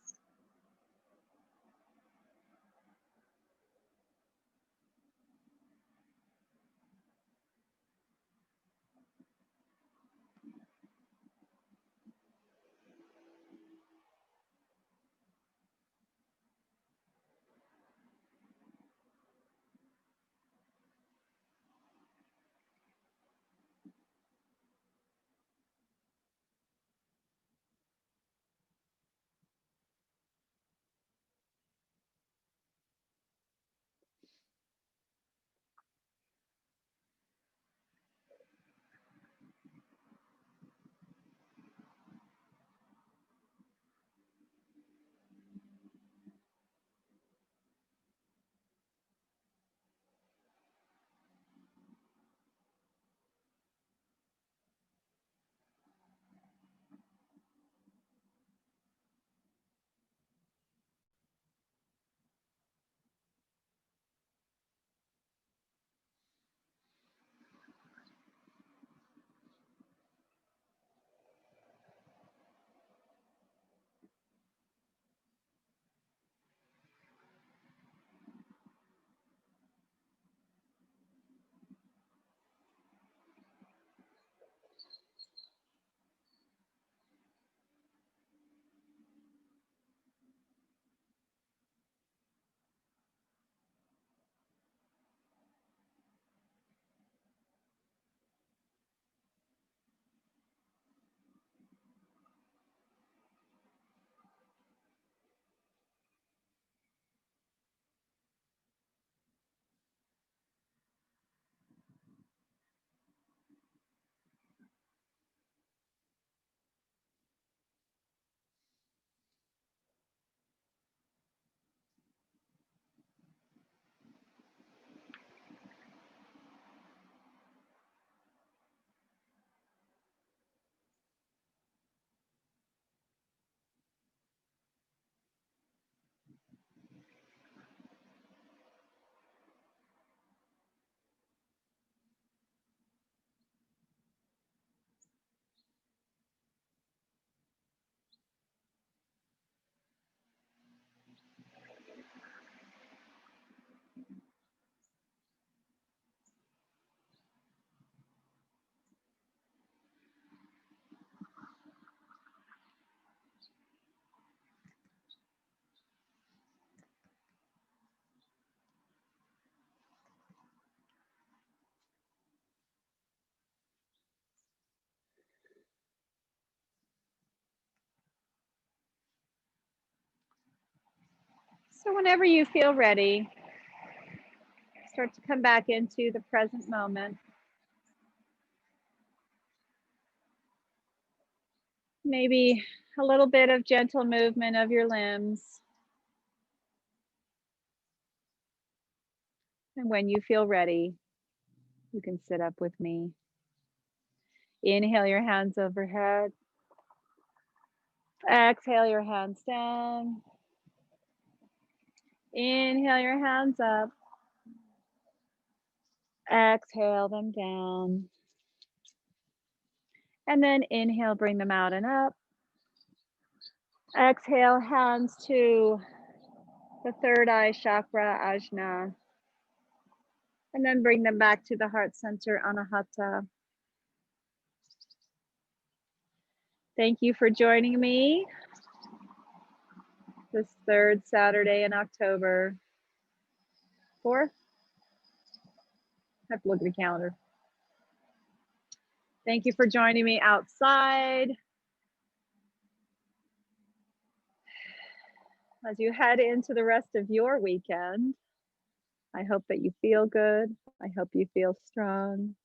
So whenever you feel ready, start to come back into the present moment. Maybe A little bit of gentle movement of your limbs. And when you feel ready, you can sit up with me. Inhale your hands overhead. Exhale your hands down. Inhale your hands up. Exhale them down. And then inhale, bring them out and up. Exhale, hands to the third eye chakra, ajna. And then bring them back to the heart center, anahata. Thank you for joining me this third Saturday in October. 4th? I have to look at the calendar. Thank you for joining me outside. As you head into the rest of your weekend, I hope that you feel good. I hope you feel strong.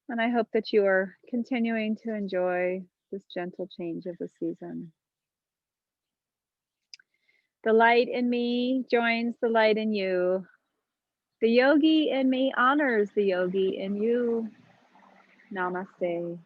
And I hope that you are continuing to enjoy this gentle change of the season. The light in me joins the light in you. The yogi in me honors the yogi in you. Namaste.